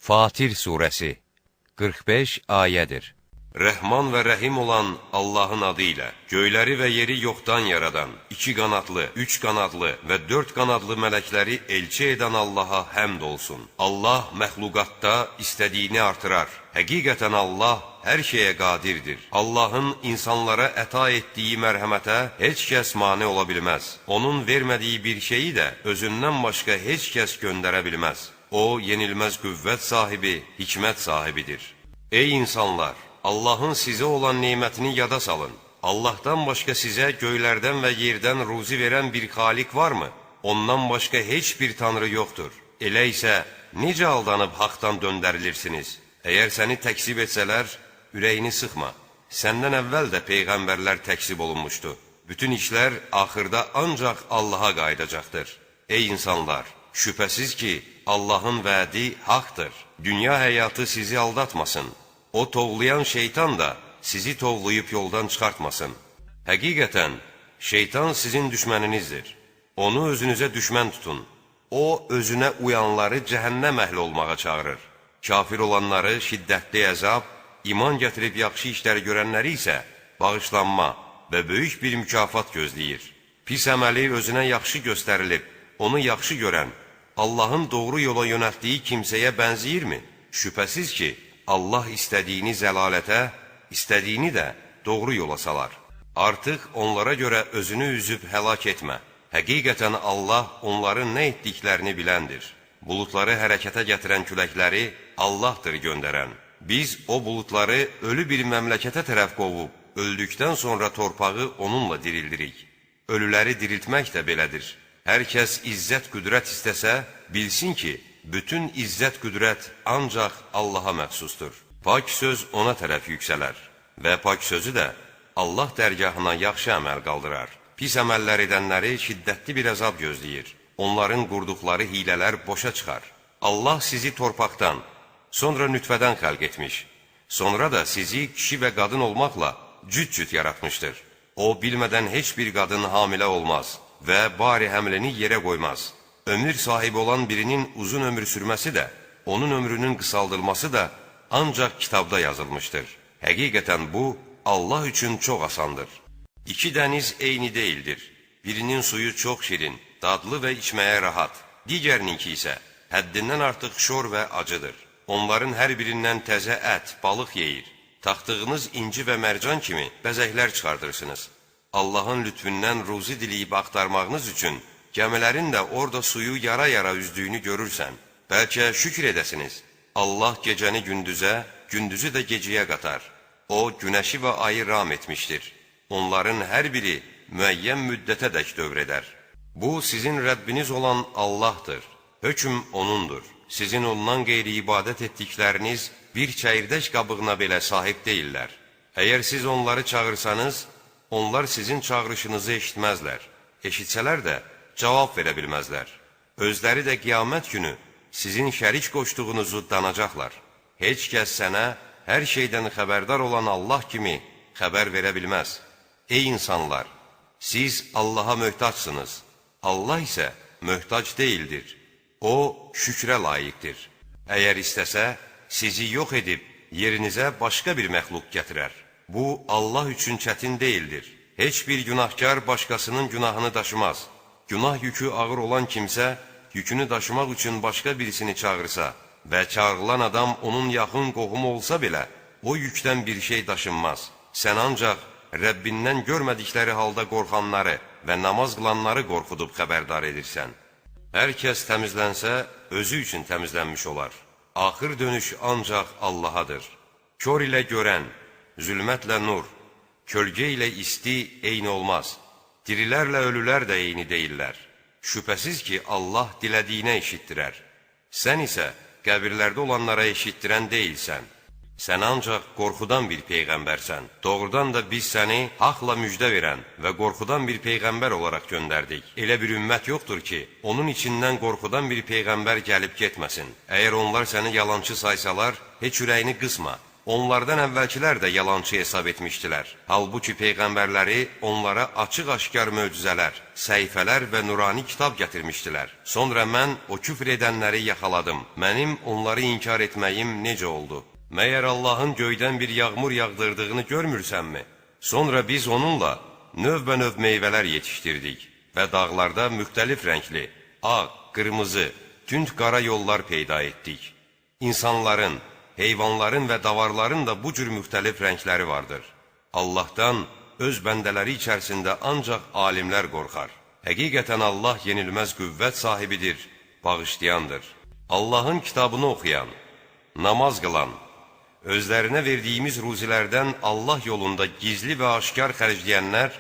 Fatir surəsi 45 ayədir. Rəhman və rəhim olan Allahın adı ilə, göyləri və yeri yoxdan yaradan, 2 qanadlı, 3 qanadlı və 4 qanadlı mələkləri elçi edən Allaha həmd olsun. Allah məxluqatda istədiyini artırar. Həqiqətən Allah hər şeyə qadirdir. Allahın insanlara əta etdiyi mərhəmətə heç kəs mane ola bilməz. Onun vermədiyi bir şeyi də özündən başqa heç kəs göndərə bilməz. O, yenilməz qüvvət sahibi, hikmət sahibidir. Ey insanlar! Allahın sizə olan nemətini yada salın. Allahdan başqa sizə göylərdən və yerdən ruzi verən bir xaliq varmı? Ondan başqa heç bir tanrı yoxdur. Elə isə necə aldanıb haqdan döndərilirsiniz? Əgər səni təksib etsələr, ürəyini sıxma. Səndən əvvəl də peyğəmbərlər təksib olunmuşdu. Bütün işlər axırda ancaq Allaha qayıdacaqdır. Ey insanlar! Şübhəsiz ki, Allahın vədi haqdır. Dünya həyatı sizi aldatmasın. O tovlayan şeytan da sizi tovlayıb yoldan çıxartmasın. Həqiqətən, şeytan sizin düşməninizdir. Onu özünüzə düşmən tutun. O, özünə uyanları cəhənnəm əhli olmağa çağırır. Kafir olanları şiddətli əzab, iman gətirib yaxşı işlər görənləri isə bağışlanma və böyük bir mükafat gözləyir. Pis əməli özünə yaxşı göstərilib, onu yaxşı görən, Allahın doğru yola yönəltdiyi kimsəyə bənzəyirmi? Şübhəsiz ki, Allah istədiyini zəlalətə, istədiyini də doğru yola salar. Artıq onlara görə özünü üzüb həlak etmə. Həqiqətən Allah onların nə etdiklərini biləndir. Buludları hərəkətə gətirən küləkləri Allahdır göndərən. Biz o buludları ölü bir məmləkətə tərəf qovub, öldükdən sonra torpağı onunla dirildirik. Ölüləri diriltmək də belədir. Hər kəs izzət qüdrət istəsə, bilsin ki, bütün izzət qüdrət ancaq Allaha məxsusdur. Pak söz ona tərəf yüksələr və pak sözü də Allah dərgahına yaxşı əməl qaldırar. Pis əməllər edənləri şiddətli bir əzab gözləyir. Onların qurduqları hilələr boşa çıxar. Allah sizi torpaqdan, sonra nütfədən xəlq etmiş. Sonra da sizi kişi və qadın olmaqla cüt-cüt yaratmışdır. O, bilmədən heç bir qadın hamilə olmaz və bari həmlini yerə qoymaz. Ömür sahibi olan birinin uzun ömür sürməsi də, onun ömrünün qısaldılması da ancaq kitabda yazılmışdır. Həqiqətən bu, Allah üçün çox asandır. 2 dəniz eyni deyildir. Birinin suyu çox şirin, dadlı və içməyə rahat. Digərininki isə həddindən artıq şor və acıdır. Onların hər birindən təzə ət, balıq yeyir. Taxtığınız inci və mərcan kimi bəzəklər çıxardırsınız. Allahın lütfündən ruzi diliyib axtarmağınız üçün gəmilərin də orada suyu yara-yara üzdüyünü görürsən. Bəlkə şükür edəsiniz. Allah gecəni gündüzə, gündüzü də gecəyə qatar. O, günəşi və ayı ram etmişdir. Onların hər biri müəyyən müddətə dək dövr edər. Bu, sizin Rəbbiniz olan Allahdır. Hökm O'nundur. Sizin ondan qeyri ibadət etdikləriniz bir çəyirdək qabığına belə sahib deyirlər. Əgər siz onları çağırsanız, onlar sizin çağırışınızı eşitməzlər. Eşitsələr də cavab verə bilməzlər. Özləri də qiyamət günü sizin şərik qoşduğunuzu danacaqlar. Heç kəs sənə hər şeydən xəbərdar olan Allah kimi xəbər verə bilməz. Ey insanlar! Siz Allaha möhtacsınız. Allah isə möhtac deyildir. O, şükrə layiqdir. Əgər istəsə, sizi yox edib yerinizə başqa bir məxluq gətirər. Bu, Allah üçün çətin deyildir. Heç bir günahkar başqasının günahını daşımaz. Günah yükü ağır olan kimsə, yükünü daşımaq üçün başqa birisini çağırsa və çağrılan adam onun yaxın qohumu olsa belə, o yükdən bir şey daşınmaz. Sən ancaq Rəbbindən görmədikləri halda qorxanları və namaz qılanları qorxudub xəbərdar edirsən. Hər kəs təmizlənsə, özü üçün təmizlənmiş olar. Axır dönüş ancaq Allahadır. Kör ilə görən, zülmətlə nur, kölgə ilə isti eyni olmaz. Dirilərlə ölülər də eyni deyirlər. Şübhəsiz ki, Allah dilədiyinə eşitdirər. Sən isə qəbirlərdə olanlara eşitdirən deyilsən. Sən ancaq qorxudan bir peyğəmbərsən. Doğrudan da biz səni haqla müjdə verən və qorxudan bir peyğəmbər olaraq göndərdik. Elə bir ümmət yoxdur ki, onun içindən qorxudan bir peyğəmbər gəlib getməsin. Əgər onlar səni yalançı saysalar, heç ürəyini qısma. Onlardan əvvəlkilər də yalançı hesab etmişdilər. Halbuki peyğəmbərləri onlara açıq-aşkar möcüzələr, səhifələr və nurani kitab gətirmişdilər. Sonra mən o küfr edənləri yaxaladım. Mənim onları inkar etməyim necə oldu? Məyər Allahın göydən bir yağmur yağdırdığını görmürsənmi? Sonra biz onunla növbə-növ meyvələr yetişdirdik və dağlarda müxtəlif rəngli, ağ, qırmızı, tünd qara yollar peyda etdik. İnsanların, heyvanların və davarların da bu cür müxtəlif rəngləri vardır. Allahdan öz bəndələri içərisində ancaq alimlər qorxar. Həqiqətən Allah yenilməz qüvvət sahibidir, bağışlayandır. Allahın kitabını oxuyan, namaz qılan, özlərinə verdiyimiz ruzilərdən Allah yolunda gizli və aşkar xərcləyənlər,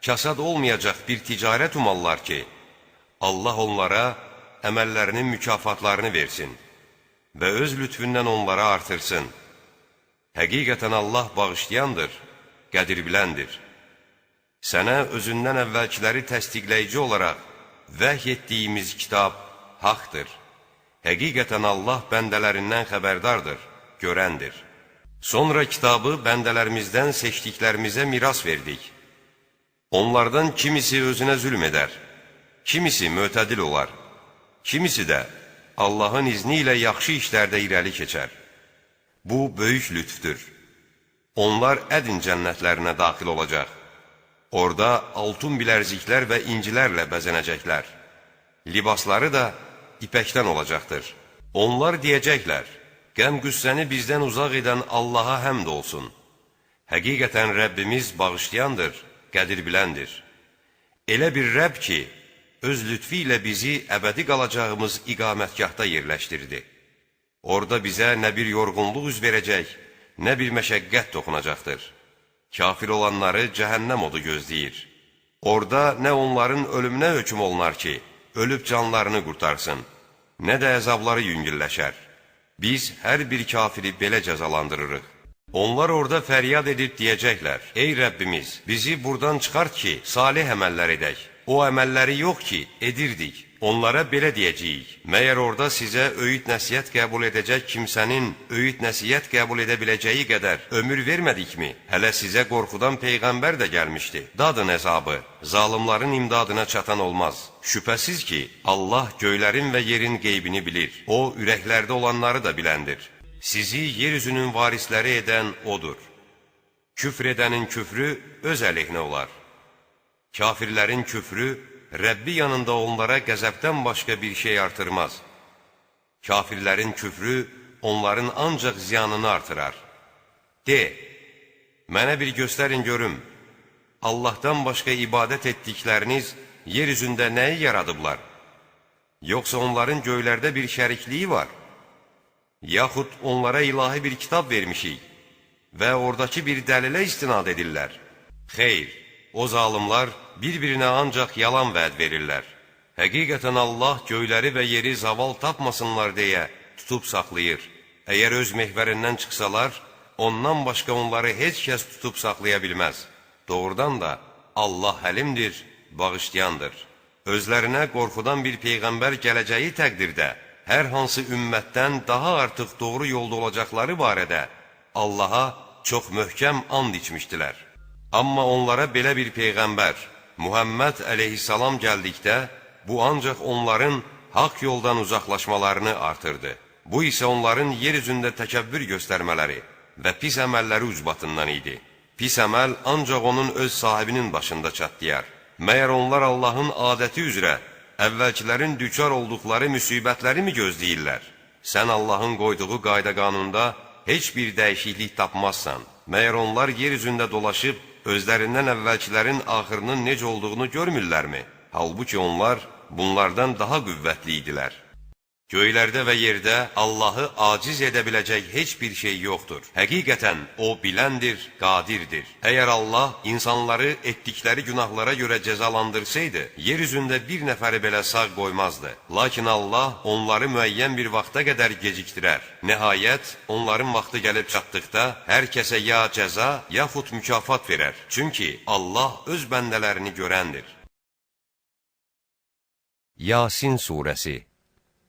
kasad olmayacaq bir ticarət umallar ki, Allah onlara əməllərinin mükafatlarını versin və öz lütfündən onlara artırsın. Həqiqətən Allah bağışlayandır, qədir biləndir. Sənə özündən əvvəlkiləri təsdiqləyici olaraq vəhy etdiyimiz kitab haqdır. Həqiqətən Allah bəndələrindən xəbərdardır, görəndir. Sonra kitabı bəndələrimizdən seçdiklərimizə miras verdik. Onlardan kimisi özünə zülm edər, kimisi mötədil olar, kimisi də Allahın izni ilə yaxşı işlərdə irəli keçər. Bu, böyük lütfdür. Onlar ədin cənnətlərinə daxil olacaq. Orada altun bilərziklər və incilərlə bəzənəcəklər. Libasları da ipəkdən olacaqdır. Onlar deyəcəklər, qəm-qüssəni bizdən uzaq edən Allaha həmd olsun. Həqiqətən Rəbbimiz bağışlayandır, qədir biləndir. Elə bir Rəbb ki, öz lütfi ilə bizi əbədi qalacağımız iqamətgahda yerləşdirdi. Orada bizə nə bir yorğunluq üz verəcək, nə bir məşəqqət toxunacaqdır. Kafir olanları cəhənnəm odu gözləyir. Orada nə onların ölümünə hökm olunar ki, ölüb canlarını qurtarsın, nə də əzabları yüngülləşər. Biz hər bir kafiri belə cəzalandırırıq. Onlar orada fəryad edib deyəcəklər, ey Rəbbimiz, bizi buradan çıxart ki, salih əməllər edək. O əməlləri yox ki, edirdik. Onlara belə deyəcəyik, məyər orada sizə öyüd nəsiyyət qəbul edəcək kimsənin öyüd nəsiyyət qəbul edə biləcəyi qədər ömür vermədikmi? Hələ sizə qorxudan Peyğəmbər də gəlmişdi. Dadın əzabı, zalimların imdadına çatan olmaz. Şübhəsiz ki, Allah göylərin və yerin qeybini bilir. O, ürəklərdə olanları da biləndir. Sizi yeryüzünün varisləri edən O'dur. Küfr edənin küfrü öz əleyhinə olar. Kafirlərin küfrü Rəbbi yanında onlara qəzəbdən başqa bir şey artırmaz. Kafirlərin küfrü onların ancaq ziyanını artırar. De, mənə bir göstərin görüm, Allahdan başqa ibadət etdikləriniz yer üzündə nəyi yaradıblar? Yoxsa onların göylərdə bir şərikliyi var? Yaxud onlara ilahi bir kitab vermişik və oradakı bir dəlilə istinad edirlər. Xeyr, o zalimlar bir-birinə ancaq yalan vəd verirlər. Həqiqətən Allah göyləri və yeri zaval tapmasınlar deyə tutub saxlayır. Əgər öz mehvərindən çıxsalar, ondan başqa onları heç kəs tutub saxlaya bilməz. Doğrudan da Allah həlimdir, bağışlayandır. Özlərinə qorxudan bir peyğəmbər gələcəyi təqdirdə, hər hansı ümmətdən daha artıq doğru yolda olacaqları barədə Allaha çox möhkəm and içmişdilər. Amma onlara belə bir peyğəmbər, Muhammed əleyhissalam gəldikdə, bu ancaq onların haqq yoldan uzaqlaşmalarını artırdı. Bu isə onların yer üzündə təkəbbür göstərmələri və pis əməlləri ucbatından idi. Pis əməl ancaq onun öz sahibinin başında çatlayar. Məyər onlar Allahın adəti üzrə əvvəlkilərin düçar olduqları müsibətləri mi gözləyirlər? Sən Allahın qoyduğu qayda-qanunda heç bir dəyişiklik tapmazsan. Məyər onlar yer üzündə dolaşıb, özlərindən əvvəlkilərin axırının necə olduğunu görmürlərmi? Halbuki onlar bunlardan daha qüvvətli idilər. Göylərdə və yerdə Allahı aciz edə biləcək heç bir şey yoxdur. Həqiqətən O biləndir, qadirdir. Əgər Allah insanları etdikləri günahlara görə cəzalandırsaydı, yer üzündə bir nəfəri belə sağ qoymazdı. Lakin Allah onları müəyyən bir vaxta qədər gecikdirər. Nəhayət, onların vaxtı gəlib çatdıqda, hər kəsə ya cəza, yaxud mükafat verər. Çünki Allah öz bəndələrini görəndir. Yasin Suresi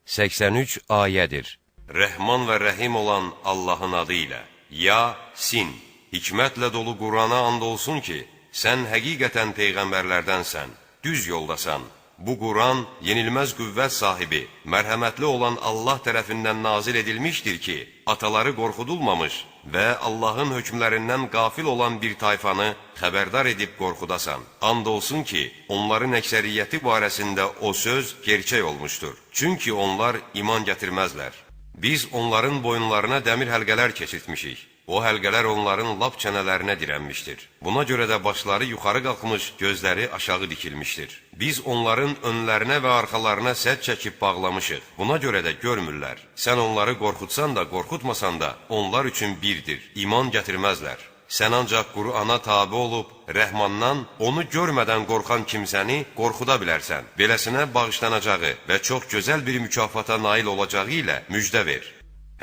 83 ayədir. Rəhman və Rəhim olan Allahın adı ilə. Ya Sin, hikmətlə dolu Qurana and olsun ki, sən həqiqətən peyğəmbərlərdənsən, düz yoldasan. Bu Quran yenilməz qüvvət sahibi, mərhəmətli olan Allah tərəfindən nazil edilmişdir ki, ataları qorxudulmamış və Allahın hökmlərindən qafil olan bir tayfanı xəbərdar edib qorxudasan. And olsun ki, onların əksəriyyəti barəsində o söz gerçək olmuşdur. Çünki onlar iman gətirməzlər. Biz onların boyunlarına dəmir həlqələr keçirtmişik. O həlqələr onların lap çənələrinə dirənmişdir. Buna görə də başları yuxarı qalxmış, gözləri aşağı dikilmişdir. Biz onların önlərinə və arxalarına sədd çəkib bağlamışıq. Buna görə də görmürlər. Sən onları qorxutsan da, qorxutmasan da, onlar üçün birdir. İman gətirməzlər. Sən ancaq Qur'ana tabi olub, Rəhmandan onu görmədən qorxan kimsəni qorxuda bilərsən. Beləsinə bağışlanacağı və çox gözəl bir mükafata nail olacağı ilə müjdə ver.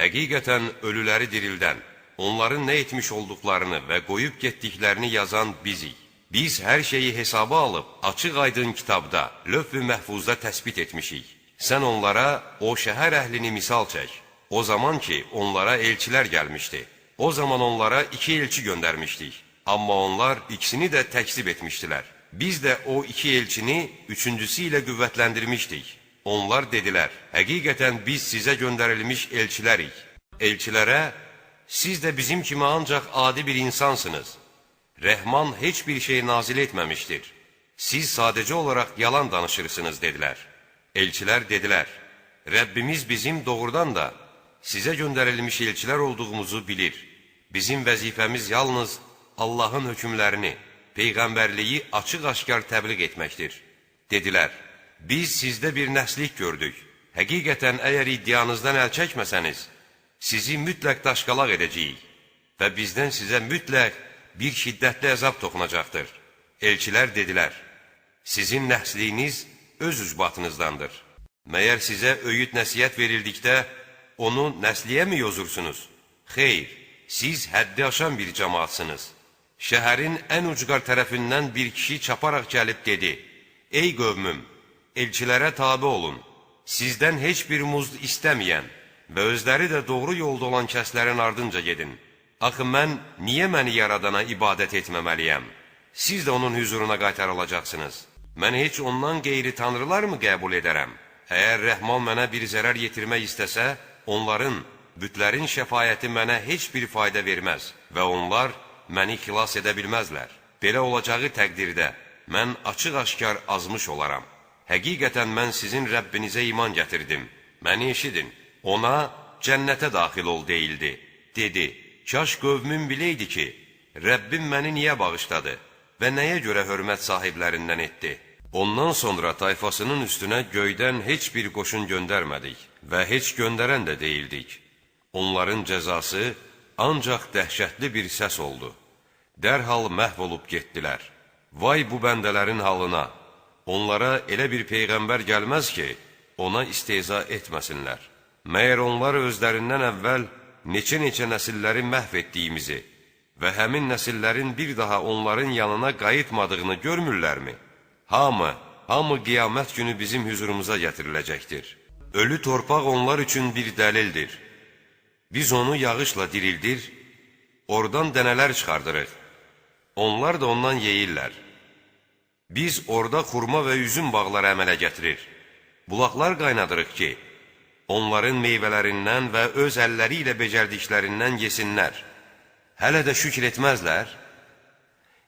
Həqiqətən ölüləri dirildən, onların nə etmiş olduqlarını və qoyub getdiklərini yazan bizik. Biz hər şeyi hesaba alıb, açıq-aydın kitabda, lövh-i məhfuzda təsbit etmişik. Sən onlara o şəhər əhlini misal çək. O zaman ki, onlara elçilər gəlmişdi. O zaman onlara 2 elçi göndərmişdik. Amma onlar ikisini də təkzib etmişdilər. Biz də o 2 elçini 3-cüsü ilə qüvvətləndirmişdik. Onlar dedilər, həqiqətən biz sizə göndərilmiş elçilərik. Elçilərə, siz də bizim kimi ancaq adi bir insansınız. Rəhman heç bir şey nazil etməmişdir. Siz sadəcə olaraq yalan danışırsınız, dedilər. Elçilər dedilər, Rəbbimiz bizim doğrudan da sizə göndərilmiş elçilər olduğumuzu bilir. Bizim vəzifəmiz yalnız Allahın hökmlərini, peyğəmbərliyi açıq-aşkar təbliğ etməkdir. Dedilər, biz sizdə bir nəslik gördük. Həqiqətən əgər iddianızdan əl çəkməsəniz, sizi mütləq daşqalaq edəcəyik və bizdən sizə mütləq bir şiddətli əzab toxunacaqdır. Elçilər dedilər, sizin nəsliyiniz öz ucbatınızdandır. Məyər sizə öyüd nəsiyyət verildikdə, onu nəsliyə mi yozursunuz? Xeyr, siz həddi aşan bir cəmaatsınız. Şəhərin ən ucqar tərəfindən bir kişi çaparaq gəlib dedi, ey qövmüm, elçilərə tabi olun, sizdən heç bir muzd istəməyən və özləri də doğru yolda olan kəslərin ardınca gedin. Axı mən niyə məni yaradana ibadət etməməliyəm? Siz də onun hüzuruna qaytarılacaqsınız. Mən heç ondan qeyri tanrılar mı qəbul edərəm? Əgər Rəhman mənə bir zərər yetirmək istəsə, onların, bütlərin şəfayəti mənə heç bir fayda verməz və onlar məni xilas edə bilməzlər. Belə olacağı təqdirdə mən açıq-aşkar azmış olaram. Həqiqətən mən sizin Rəbbinizə iman gətirdim. Məni eşidin. Ona cənnətə daxil ol deyildi. Dedi, kaş qövmüm biləydi ki, Rəbbim məni niyə bağışladı və nəyə görə hörmət sahiblərindən etdi? Ondan sonra tayfasının üstünə göydən heç bir qoşun göndərmədik və heç göndərən də deyildik. Onların cəzası ancaq dəhşətli bir səs oldu. Dərhal məhv olub getdilər. Vay bu bəndələrin halına! Onlara elə bir peyğəmbər gəlməz ki, ona istehza etməsinlər. Məyər onlar özlərindən əvvəl neçə-neçə nəsilləri məhv etdiyimizi və həmin nəsillərin bir daha onların yanına qayıtmadığını görmürlərmi? Hamı qiyamət günü bizim hüzurumuza gətiriləcəkdir. Ölü torpaq onlar üçün bir dəlildir. Biz onu yağışla dirildir, oradan dənələr çıxardırıq. Onlar da ondan yeyirlər. Biz orada xurma və üzüm bağları əmələ gətirir. Bulaqlar qaynadırıq ki, onların meyvələrindən və öz əlləri ilə becərdiklərindən yesinlər. Hələ də şükür etməzlər.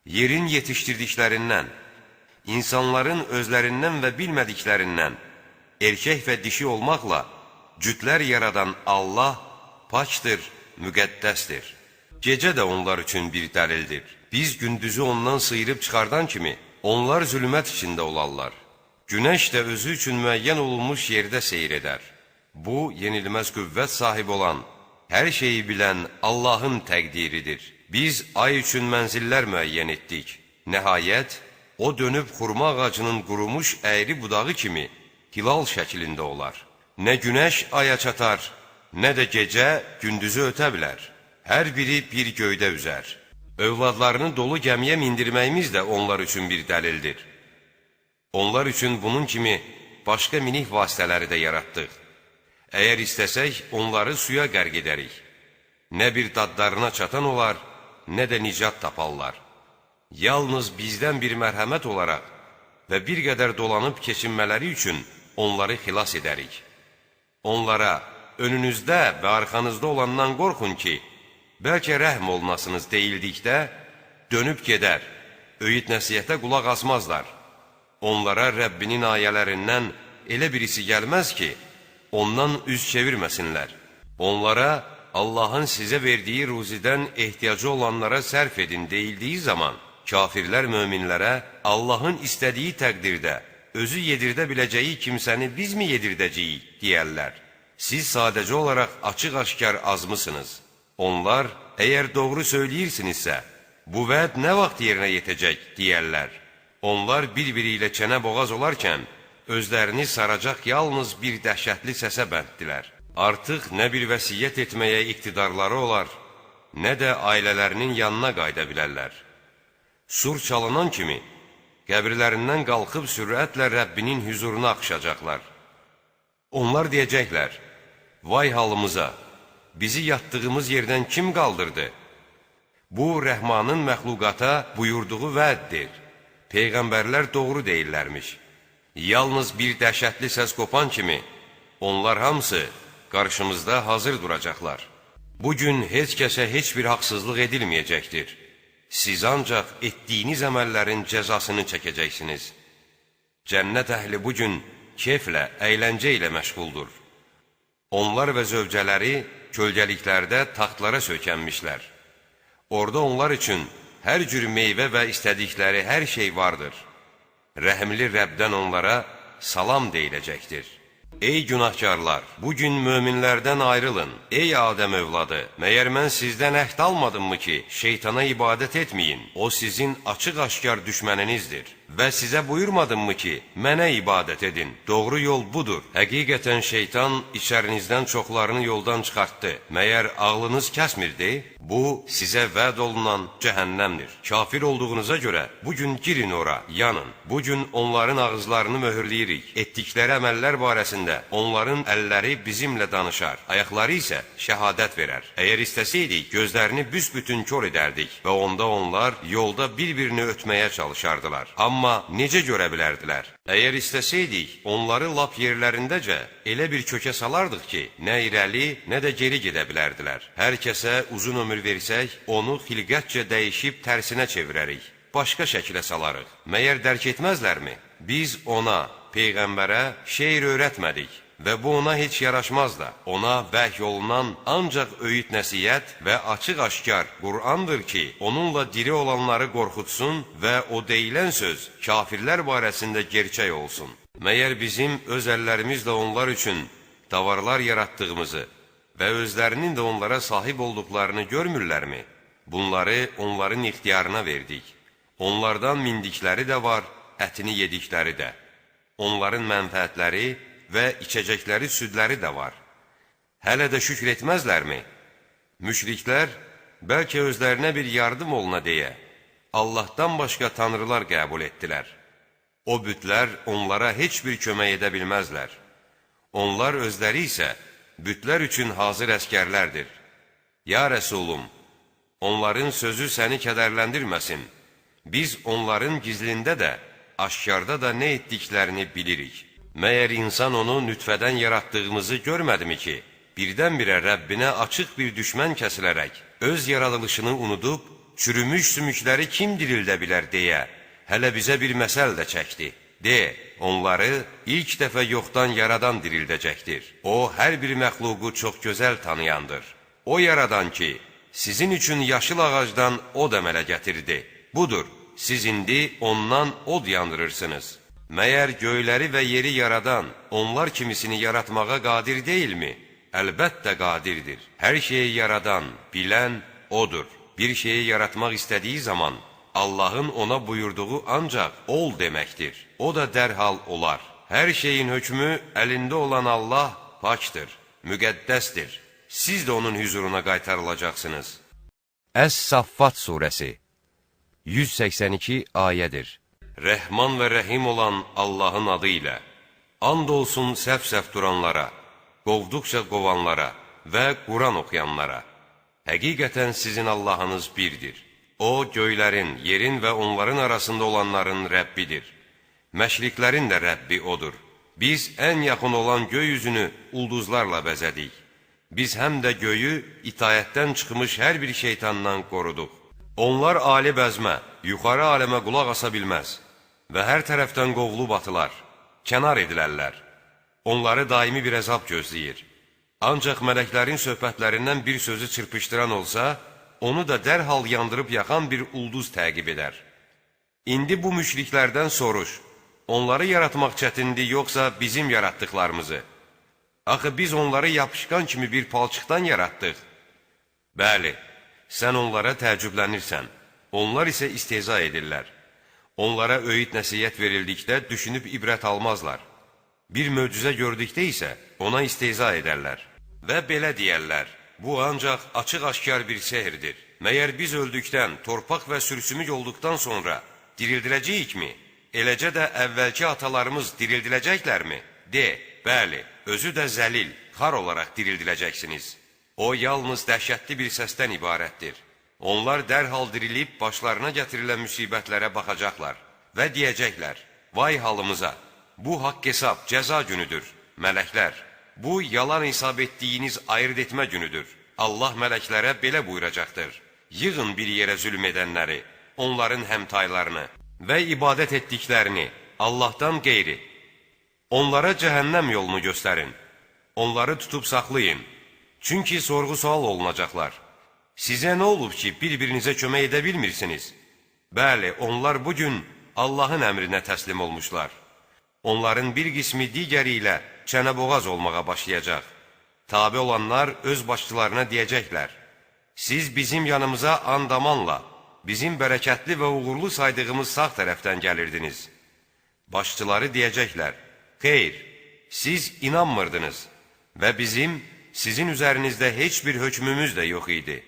Yerin yetişdirdiklərindən, insanların özlərindən və bilmədiklərindən, erkək və dişi olmaqla cütlər yaradan Allah paçdır, müqəddəsdir. Gecə də onlar üçün bir dəlildir. Biz gündüzü ondan sıyırıb çıxardan kimi, onlar zülmət içində olarlar. Günəş də özü üçün müəyyən olunmuş yerdə seyr edər. Bu, yenilməz qüvvət sahibi olan, hər şeyi bilən Allahın təqdiridir. Biz ay üçün mənzillər müəyyən etdik. Nəhayət, o dönüb xurma ağacının qurumuş əyri budağı kimi hilal şəklində olar. Nə günəş aya çatar, nə də gecə gündüzü ötə bilər. Hər biri bir göydə üzər. Övladlarını dolu gəmiyə mindirməyimiz də onlar üçün bir dəlildir. Onlar üçün bunun kimi başqa minik vasitələri də yaratdıq. Əgər istəsək, onları suya qərq edərik. Nə bir dadlarına çatan olar, nə də nicat taparlar. Yalnız bizdən bir mərhəmət olaraq və bir qədər dolanıb keçinmələri üçün onları xilas edərik. Onlara önünüzdə və arxanızda olandan qorxun ki, bəlkə rəhm olunasınız deyildikdə dönüb gedər, öyüd nəsihətə qulaq asmazlar. Onlara Rəbbinin ayələrindən elə birisi gəlməz ki, ondan üz çevirməsinlər. Onlara Allahın sizə verdiyi ruzidən ehtiyacı olanlara sərf edin deyildiyi zaman, kafirlər möminlərə Allahın istədiyi təqdirdə özü yedirdə biləcəyi kimsəni bizmi yedirdəcəyik deyərlər. Siz sadəcə olaraq açıq-aşkar azmısınız. Onlar, əgər doğru söyləyirsinizsə, bu vəd nə vaxt yerinə yetəcək deyərlər. Onlar bir-biri ilə çənə boğaz olarkən, özlərini saracaq yalnız bir dəhşətli səsə bənddilər. Artıq nə bir vəsiyyət etməyə iqtidarları olar, nə də ailələrinin yanına qayıda bilərlər. Sur çalınan kimi, qəbirlərindən qalxıb sürətlə Rəbbinin hüzuruna axışacaqlar. Onlar deyəcəklər, vay halımıza, bizi yatdığımız yerdən kim qaldırdı? Bu, Rəhmanın məxluqata buyurduğu vəddir. Peyğəmbərlər doğru deyirlərmiş. Yalnız bir dəhşətli səs qopan kimi, onlar hamısı qarşımızda hazır duracaqlar. Bugün heç kəsə heç bir haqsızlıq edilməyəcəkdir. Siz ancaq etdiyiniz əməllərin cəzasını çəkəcəksiniz. Cənnət əhli bugün keyflə, əyləncə ilə məşğuldur. Onlar və zövcələri kölgəliklərdə taxtlara söykənmişlər. Orada onlar üçün hər cür meyvə və istədikləri hər şey vardır. Rəhimli Rəbdən onlara salam deyiləcəkdir. Ey günahkarlar, bugün möminlərdən ayrılın. Ey Adəm övladı, məyər mən sizdən əhd almadımmı ki, şeytana ibadət etməyin? O sizin açıq-aşkar düşməninizdir. Və sizə buyurmadımmı ki, mənə ibadət edin? Doğru yol budur. Həqiqətən şeytan içərinizdən çoxlarını yoldan çıxartdı. Məyər ağlınız kəsmirdi? Bu, sizə vəd olunan cəhənnəmdir. Kafir olduğunuza görə bugün girin ora, yanın. Bugün onların ağızlarını möhürləyirik. Etdikləri əməllər barəsində onların əlləri bizimlə danışar, ayaqları isə şəhadət verər. Əgər istəsəydik, gözlərini büsbütün kör edərdik və onda onlar yolda bir-birini ötməyə çalışardılar. Amma necə görə bilərdilər? Əgər istəsəydik, onları lap yerlərindəcə elə bir kökə salardıq ki, nə irəli, nə də geri gedə bilərdilər. Hər kəsə uzun ömür versək, onu xilqətcə dəyişib tərsinə çevirərik, başqa şəkilə salarıq. Məyər dərk etməzlərmi? Biz ona, Peyğəmbərə şeir öyrətmədik və bu ona heç yaraşmaz da. Ona vəhy olunan ancaq öyüd nəsihət və açıq-aşkar Qur'andır ki, onunla diri olanları qorxutsun və o deyilən söz kafirlər barəsində gerçək olsun. Məyər bizim öz əllərimizlə onlar üçün davarlar yaratdığımızı və özlərinin də onlara sahib olduqlarını görmürlərmi? Bunları onların ixtiyarına verdik. Onlardan mindikləri də var, ətini yedikləri də. Onların mənfəətləri və içəcəkləri südləri də var. Hələ də şükr etməzlərmi? Müşriklər, bəlkə özlərinə bir yardım oluna deyə, Allahdan başqa tanrılar qəbul etdilər. O bütlər onlara heç bir kömək edə bilməzlər. Onlar özləri isə bütlər üçün hazır əskərlərdir. Ya Rəsulum, onların sözü səni kədərləndirməsin. Biz onların gizlində də, aşkarda da nə etdiklərini bilirik. Məyər insan onu nütfədən yaratdığımızı görmədimi ki, birdən-birə Rəbbinə açıq bir düşmən kəsilərək, öz yaradılışını unudub, çürümüş sümükləri kim dirildə bilər deyə, hələ bizə bir məsəl də çəkdi. De, onları ilk dəfə yoxdan yaradan dirildəcəkdir. O, hər bir məxluqu çox gözəl tanıyandır. O yaradan ki, sizin üçün yaşıl ağacdan od əmələ gətirdi. Budur, siz indi ondan od yandırırsınız. Məyər göyləri və yeri yaradan, onlar kimisini yaratmağa qadir deyilmi? Əlbəttə qadirdir. Hər şeyi yaradan, bilən odur. Bir şeyi yaratmaq istədiyi zaman, Allahın ona buyurduğu ancaq ol deməkdir. O da dərhal olar. Hər şeyin hökmü əlində olan Allah pakdır, müqəddəsdir. Siz də onun hüzuruna qaytarılacaqsınız. Əs-Saffat surəsi 182 ayədir. Rəhman və rəhim olan Allahın adı ilə, and olsun səhv-səhv duranlara, qovduqca qovanlara və Quran oxuyanlara. Həqiqətən sizin Allahınız birdir. O, göylərin, yerin və onların arasında olanların Rəbbidir. Məşriqlərin də Rəbbi odur. Biz ən yaxın olan göy üzünü ulduzlarla bəzədik. Biz həm də göyü itayətdən çıxmış hər bir şeytandan qoruduq. Onlar ali bəzmə, yuxarı aləmə qulaq asa bilməz və hər tərəfdən qovulub atılar, kənar edilərlər. Onları daimi bir əzab gözləyir. Ancaq mələklərin söhbətlərindən bir sözü çırpışdıran olsa, onu da dərhal yandırıb yaxan bir ulduz təqib edər. İndi bu müşriklərdən soruş, onları yaratmaq çətindir, yoxsa bizim yaratdıqlarımızı? Axı biz onları yapışqan kimi bir palçıqdan yaratdıq. Bəli, sən onlara təəccüblənirsən, onlar isə istehza edirlər. Onlara öyüd nəsihət verildikdə düşünüb ibrət almazlar. Bir möcüzə gördükdə isə ona istehza edərlər. Və belə deyərlər, bu ancaq açıq-aşkar bir sehirdir. Məyər biz öldükdən, torpaq və sürüsümük olduqdan sonra dirildiləcəyikmi? Eləcə də əvvəlki atalarımız dirildiləcəklərmi? De, bəli, özü də zəlil, xar olaraq dirildiləcəksiniz. O, yalnız dəhşətli bir səsdən ibarətdir. Onlar dərhal dirilib başlarına gətirilən müsibətlərə baxacaqlar və deyəcəklər, vay halımıza, bu haqq hesab, cəza günüdür. Mələklər, bu yalan hesab etdiyiniz ayırt etmə günüdür. Allah mələklərə belə buyuracaqdır. Yığın bir yerə zülm edənləri, onların həmtaylarını və ibadət etdiklərini Allahdan qeyri. Onlara cəhənnəm yolunu göstərin. Onları tutub saxlayın. Çünki sorğu-sual olunacaqlar. Sizə nə olub ki, bir-birinizə kömək edə bilmirsiniz? Bəli, onlar bugün Allahın əmrinə təslim olmuşlar. Onların bir qismi digəri ilə çənəboğaz olmağa başlayacaq. Tabe olanlar öz başçılarına deyəcəklər, siz bizim yanımıza andamanla, bizim bərəkətli və uğurlu saydığımız sağ tərəfdən gəlirdiniz. Başçıları deyəcəklər, xeyr, siz inanmırdınız və bizim sizin üzərinizdə heç bir hökmümüz də yox idi.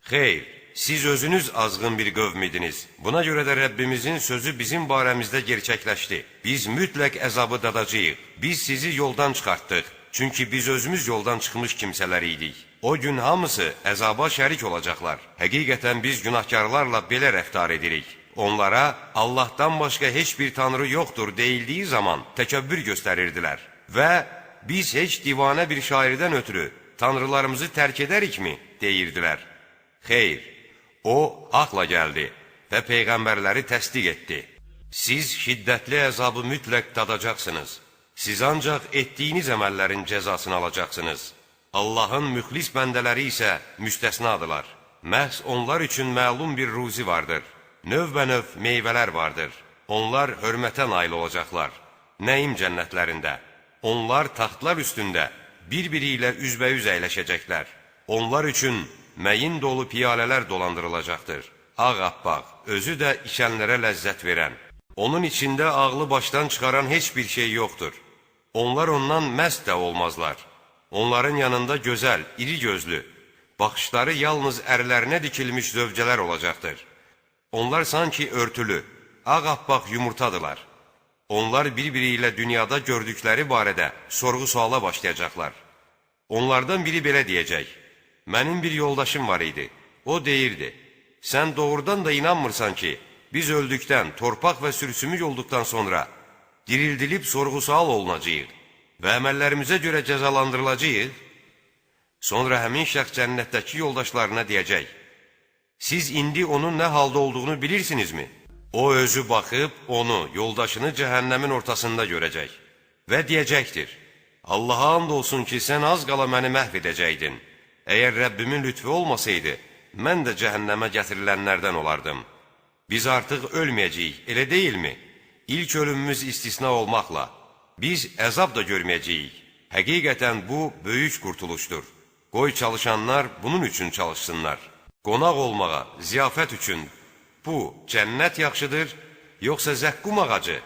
Xeyr, siz özünüz azğın bir qövm idiniz. Buna görə də Rəbbimizin sözü bizim barəmizdə gerçəkləşdi. Biz mütləq əzabı dadacağıq. Biz sizi yoldan çıxartdıq. Çünki biz özümüz yoldan çıxmış kimsələr idik. O gün hamısı əzaba şərik olacaqlar. Həqiqətən biz günahkarlarla belə rəftar edirik. Onlara Allahdan başqa heç bir tanrı yoxdur deyildiyi zaman təkəbbür göstərirdilər. Və biz heç divanə bir şairdən ötürü tanrılarımızı tərk edərikmi deyirdilər. Xeyr, o haqla gəldi və peyğəmbərləri təsdiq etdi. Siz şiddətli əzabı mütləq dadacaqsınız. Siz ancaq etdiyiniz əməllərin cəzasını alacaqsınız. Allahın müxlis bəndələri isə müstəsnadılar. Məhz onlar üçün məlum bir ruzi vardır. Növbənöv meyvələr vardır. Onlar hörmətə nail olacaqlar. Nəim cənnətlərində. Onlar taxtlar üstündə bir-biri ilə üzbəyüz əyləşəcəklər. Onlar üçün məyin dolu piyalələr dolandırılacaqdır. Ağappaq, özü də içənlərə ləzzət verən. Onun içində ağlı başdan çıxaran heç bir şey yoxdur. Onlar ondan məst də olmazlar. Onların yanında gözəl, iri gözlü, baxışları yalnız ərlərinə dikilmiş zövcələr olacaqdır. Onlar sanki örtülü, ağappaq yumurtadılar. Onlar bir-biri ilə dünyada gördükləri barədə sorğu-suala başlayacaqlar. Onlardan biri belə deyəcək, mənim bir yoldaşım var idi, o deyirdi, sən doğrudan da inanmırsan ki, biz öldükdən, torpaq və sürüsümük olduqdan sonra dirildilib sorğu-sual olunacağıq və əməllərimizə görə cəzalandırılacağıq. Sonra həmin şəxs cənnətdəki yoldaşlarına deyəcək, siz indi onun nə halda olduğunu bilirsinizmi? O özü baxıb onu, yoldaşını cəhənnəmin ortasında görəcək və deyəcəkdir, Allaha and olsun ki, sən az qala məni məhv edəcəkdin. Əgər Rəbbimin lütfü olmasaydı, mən də cəhənnəmə gətirilənlərdən olardım. Biz artıq ölməyəcəyik, elə deyilmi? İlk ölümümüz istisna olmaqla, biz əzab da görməyəcəyik. Həqiqətən bu, böyük qurtuluşdur. Qoy çalışanlar bunun üçün çalışsınlar. Qonaq olmağa, ziyafət üçün bu, cənnət yaxşıdır, yoxsa zəqqum ağacı?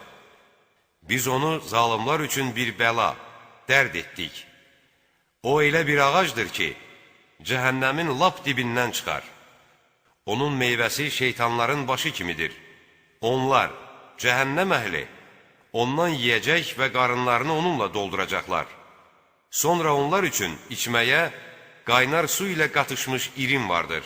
Biz onu zalimlar üçün bir bəla, dərd etdik. O elə bir ağacdır ki, cəhənnəmin lap dibindən çıxar. Onun meyvəsi şeytanların başı kimidir. Onlar, cəhənnəm əhli, ondan yeyəcək və qarınlarını onunla dolduracaqlar. Sonra onlar üçün içməyə qaynar su ilə qatışmış irin vardır.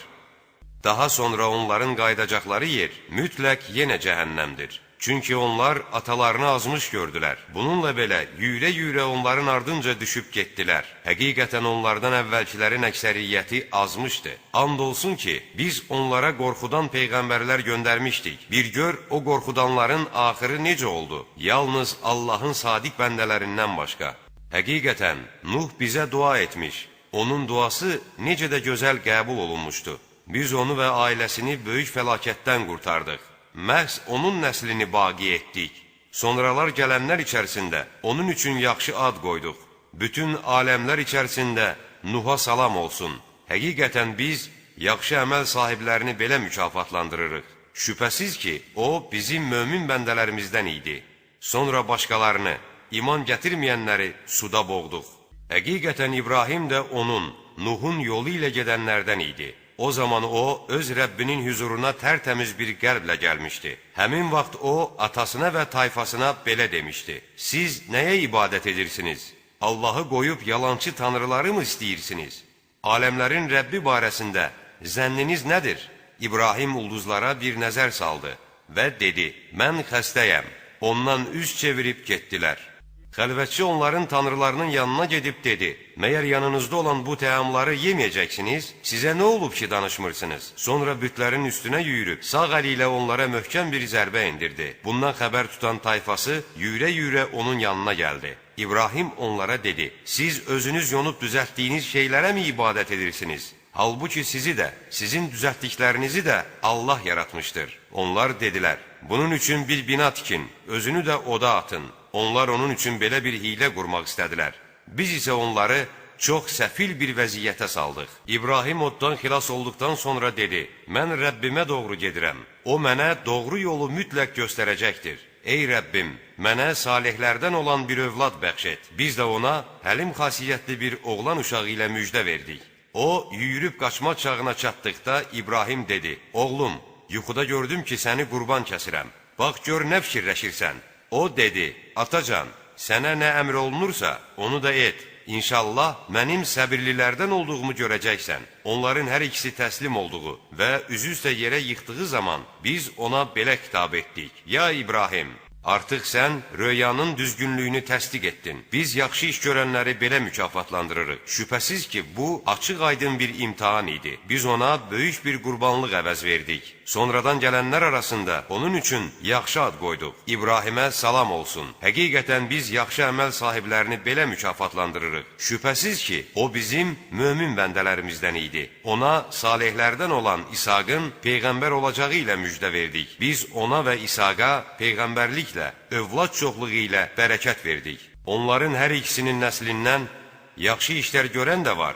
Daha sonra onların qaydacaqları yer mütləq yenə cəhənnəmdir. Çünki onlar atalarını azmış gördülər. Bununla belə yüyürə-yüyürə onların ardınca düşüb getdilər. Həqiqətən onlardan əvvəlkilərin əksəriyyəti azmışdı. And olsun ki, biz onlara qorxudan peyğəmbərlər göndərmişdik. Bir gör, o qorxudanların axırı necə oldu? Yalnız Allahın sadiq bəndələrindən başqa. Həqiqətən, Nuh bizə dua etmiş. Onun duası necə də gözəl qəbul olunmuşdu. Biz onu və ailəsini böyük fəlakətdən qurtardıq. Məhz onun nəslini baqi etdik. Sonralar gələnlər içərisində onun üçün yaxşı ad qoyduq. Bütün aləmlər içərisində Nuha salam olsun. Həqiqətən biz yaxşı əməl sahiblərini belə mükafatlandırırıq. Şübhəsiz ki, o bizim mömin bəndələrimizdən idi. Sonra başqalarını, iman gətirməyənləri suda boğduq. Həqiqətən İbrahim də onun, Nuhun yolu ilə gedənlərdən idi. O zaman o, öz Rəbbinin huzuruna tərtəmiz bir qəlblə gəlmişdi. Həmin vaxt o, atasına və tayfasına belə demişdi: Siz nəyə ibadət edirsiniz? Allahı qoyub yalançı tanrıları mı istəyirsiniz? Aləmlərin Rəbbi barəsində zənniniz nədir? İbrahim ulduzlara bir nəzər saldı və dedi: Mən xəstəyəm. Ondan üz çevirib getdilər. Xəlvətçi onların tanrılarının yanına gedib dedi: Məyər yanınızda olan bu təamları yeməyəcəksiniz? Sizə nə olub ki, danışmırsınız? Sonra bütlərin üstünə yüyürüb, sağ əli ilə onlara möhkəm bir zərbə indirdi. Bundan xəbər tutan tayfası yüyürə-yüyürə onun yanına gəldi. İbrahim onlara dedi: Siz özünüz yonub düzəltdiyiniz şeylərə mi ibadət edirsiniz? Halbuki sizi də, sizin düzəltdiklərinizi də Allah yaratmışdır. Onlar dedilər: Bunun üçün bir bina tikin, özünü də oda atın. Onlar onun üçün belə bir hiylə qurmaq istədilər. Biz isə onları çox səfil bir vəziyyətə saldıq. İbrahim oddan xilas olduqdan sonra dedi: Mən Rəbbimə doğru gedirəm. O mənə doğru yolu mütləq göstərəcəkdir. Ey Rəbbim, mənə salihlərdən olan bir övlad bəxş et. Biz də ona həlim xasiyyətli bir oğlan uşağı ilə müjdə verdik. O, yüyürüb qaçma çağına çatdıqda İbrahim dedi: Oğlum, yuxuda gördüm ki, səni qurban kəsirəm. Bax, gör nə fikirləşirsən. O dedi: Atacan, sənə nə əmr olunursa, onu da et. İnşallah mənim səbirlilərdən olduğumu görəcəksən. Onların hər ikisi təslim olduğu və üzü üstə yerə yıxdığı zaman biz ona belə xitab etdik: Ya İbrahim, artıq sən röyanın düzgünlüyünü təsdiq etdin. Biz yaxşı iş görənləri belə mükafatlandırırıq. Şübhəsiz ki, bu açıq aydın bir imtahan idi. Biz ona böyük bir qurbanlıq əvəz verdik. Sonradan gələnlər arasında onun üçün yaxşı ad qoyduq. İbrahimə salam olsun. Həqiqətən biz yaxşı əməl sahiblərini belə mükafatlandırırıq. Şübhəsiz ki, o bizim mömin bəndələrimizdən idi. Ona salihlərdən olan İsaqın peyğəmbər olacağı ilə müjdə verdik. Biz ona və İsaqa peyğəmbərliklə, övlad çoxluğu ilə bərəkət verdik. Onların hər ikisinin nəslindən yaxşı işlər görən də var,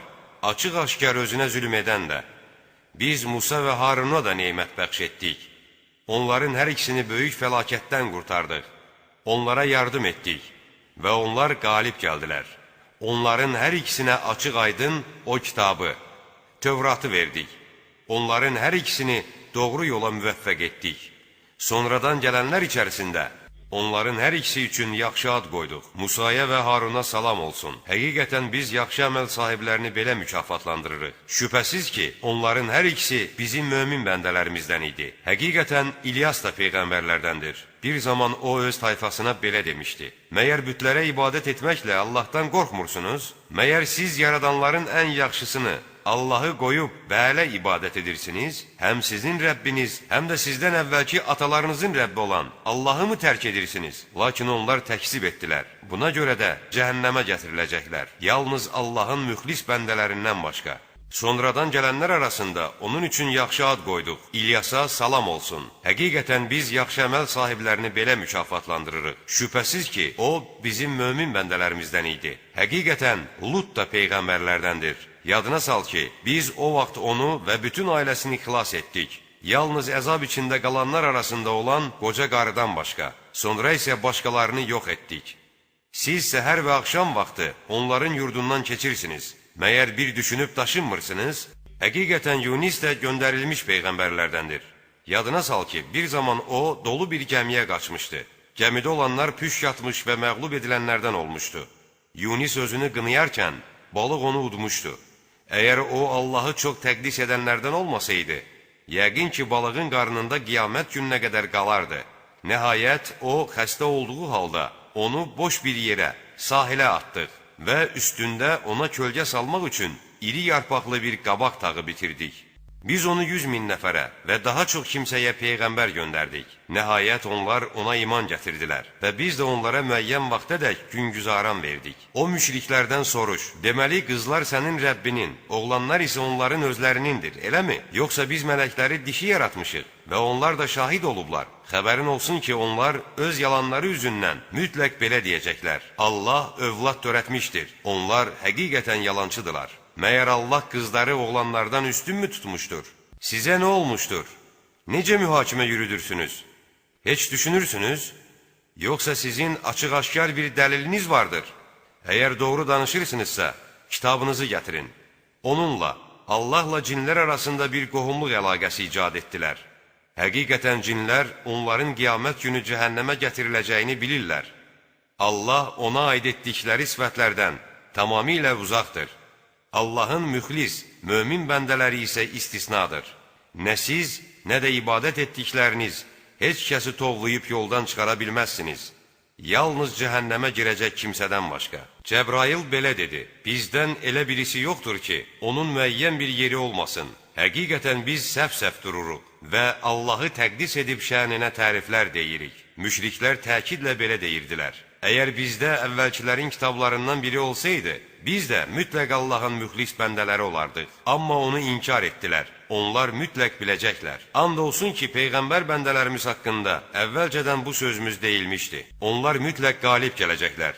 açıq-aşkar özünə zülm edən də. Biz Musa və Haruna da nemət bəxş etdik. Onların hər ikisini böyük fəlakətdən qurtardıq. Onlara yardım etdik və onlar qalib gəldilər. Onların hər ikisinə açıq aydın o kitabı, Tövratı verdik. Onların hər ikisini doğru yola müvəffəq etdik. Sonradan gələnlər içərisində onların hər ikisi üçün yaxşı ad qoyduq. Musaya və Haruna salam olsun. Həqiqətən biz yaxşı əməl sahiblərini belə mükafatlandırırıq. Şübhəsiz ki, onların hər ikisi bizim mömin bəndələrimizdən idi. Həqiqətən İlyas da peyğəmbərlərdəndir. Bir zaman o öz tayfasına belə demişdi: Məyər bütlərə ibadət etməklə Allahdan qorxmursunuz? Məyər siz yaradanların ən yaxşısını, Allahı qoyub bələ ibadət edirsiniz? Həm sizin Rəbbiniz, həm də sizdən əvvəlki atalarınızın Rəbbi olan Allahı mı tərk edirsiniz? Lakin onlar təkzib etdilər. Buna görə də cəhənnəmə gətiriləcəklər. Yalnız Allahın müxlis bəndələrindən başqa. Sonradan gələnlər arasında onun üçün yaxşı ad qoyduq. İlyasa salam olsun. Həqiqətən biz yaxşı əməl sahiblərini belə mükafatlandırırıq. Şübhəsiz ki, o bizim mömin bəndələrimizdən idi. Həqiqətən Lut da peyğəmbərlərdəndir. Yadına sal ki, biz o vaxt onu və bütün ailəsini xilas etdik. Yalnız əzab içində qalanlar arasında olan qoca qarıdan başqa. Sonra isə başqalarını yox etdik. Siz səhər və axşam vaxtı onların yurdundan keçirsiniz. Məyər bir düşünüb daşınmırsınız? Həqiqətən Yunis də göndərilmiş peyğəmbərlərdəndir. Yadına sal ki, bir zaman o dolu bir gəmiyə qaçmışdı. Gəmidə olanlar püş yatmış və məğlub edilənlərdən olmuşdu. Yunis özünü qınayarkən balıq onu udmuşdu Əgər o Allahı çox təqdis edənlərdən olmasaydı, yəqin ki, balığın qarnında qiyamət gününə qədər qalardı. Nəhayət, o, xəstə olduğu halda onu boş bir yerə, sahilə atdıq və üstündə ona kölgə salmaq üçün iri yarpaqlı bir qabaq tağı bitirdik. Biz onu 100.000 nəfərə və daha çox kimsəyə peyğəmbər göndərdik. Nəhayət onlar ona iman gətirdilər və biz də onlara müəyyən vaxtadək güzəran verdik. O müşriklərdən soruş, deməli qızlar sənin Rəbbinin, oğlanlar isə onların özlərinindir, eləmi? Yoxsa biz mələkləri dişi yaratmışıq və onlar da şahid olublar. Xəbərin olsun ki, onlar öz yalanları üzündən mütləq belə deyəcəklər. Allah övlad törətmişdir, onlar həqiqətən yalancıdırlar. Məyər Allah qızları oğlanlardan üstünmü tutmuşdur? Sizə nə olmuşdur? Necə mühakimə yürüdürsünüz? Heç düşünürsünüz? Yoxsa sizin açıq-aşkar bir dəliliniz vardır? Əgər doğru danışırsınızsa, kitabınızı gətirin. Onunla, Allahla cinlər arasında bir qohumluq əlaqəsi icad etdilər. Həqiqətən cinlər onların qiyamət günü cəhənnəmə gətiriləcəyini bilirlər. Allah ona aid etdikləri sifətlərdən tamamilə uzaqdır. Allahın müxlis, mömin bəndələri isə istisnadır. Nə siz, nə də ibadət etdikləriniz heç kəsi tovlayıb yoldan çıxara bilməzsiniz. Yalnız cəhənnəmə girəcək kimsədən başqa. Cəbrail belə dedi, bizdən elə birisi yoxdur ki, onun müəyyən bir yeri olmasın. Həqiqətən biz səhv-səhv dururuq və Allahı təqdis edib şəninə təriflər deyirik. Müşriklər təkidlə belə deyirdilər. Əgər bizdə əvvəlkilərin kitablarından biri olsaydı, biz də mütləq Allahın müxlis bəndələri olardıq. Amma onu inkar etdilər. Onlar mütləq biləcəklər. And olsun ki, Peyğəmbər bəndələrimiz haqqında əvvəlcədən bu sözümüz deyilmişdi. Onlar mütləq qalib gələcəklər.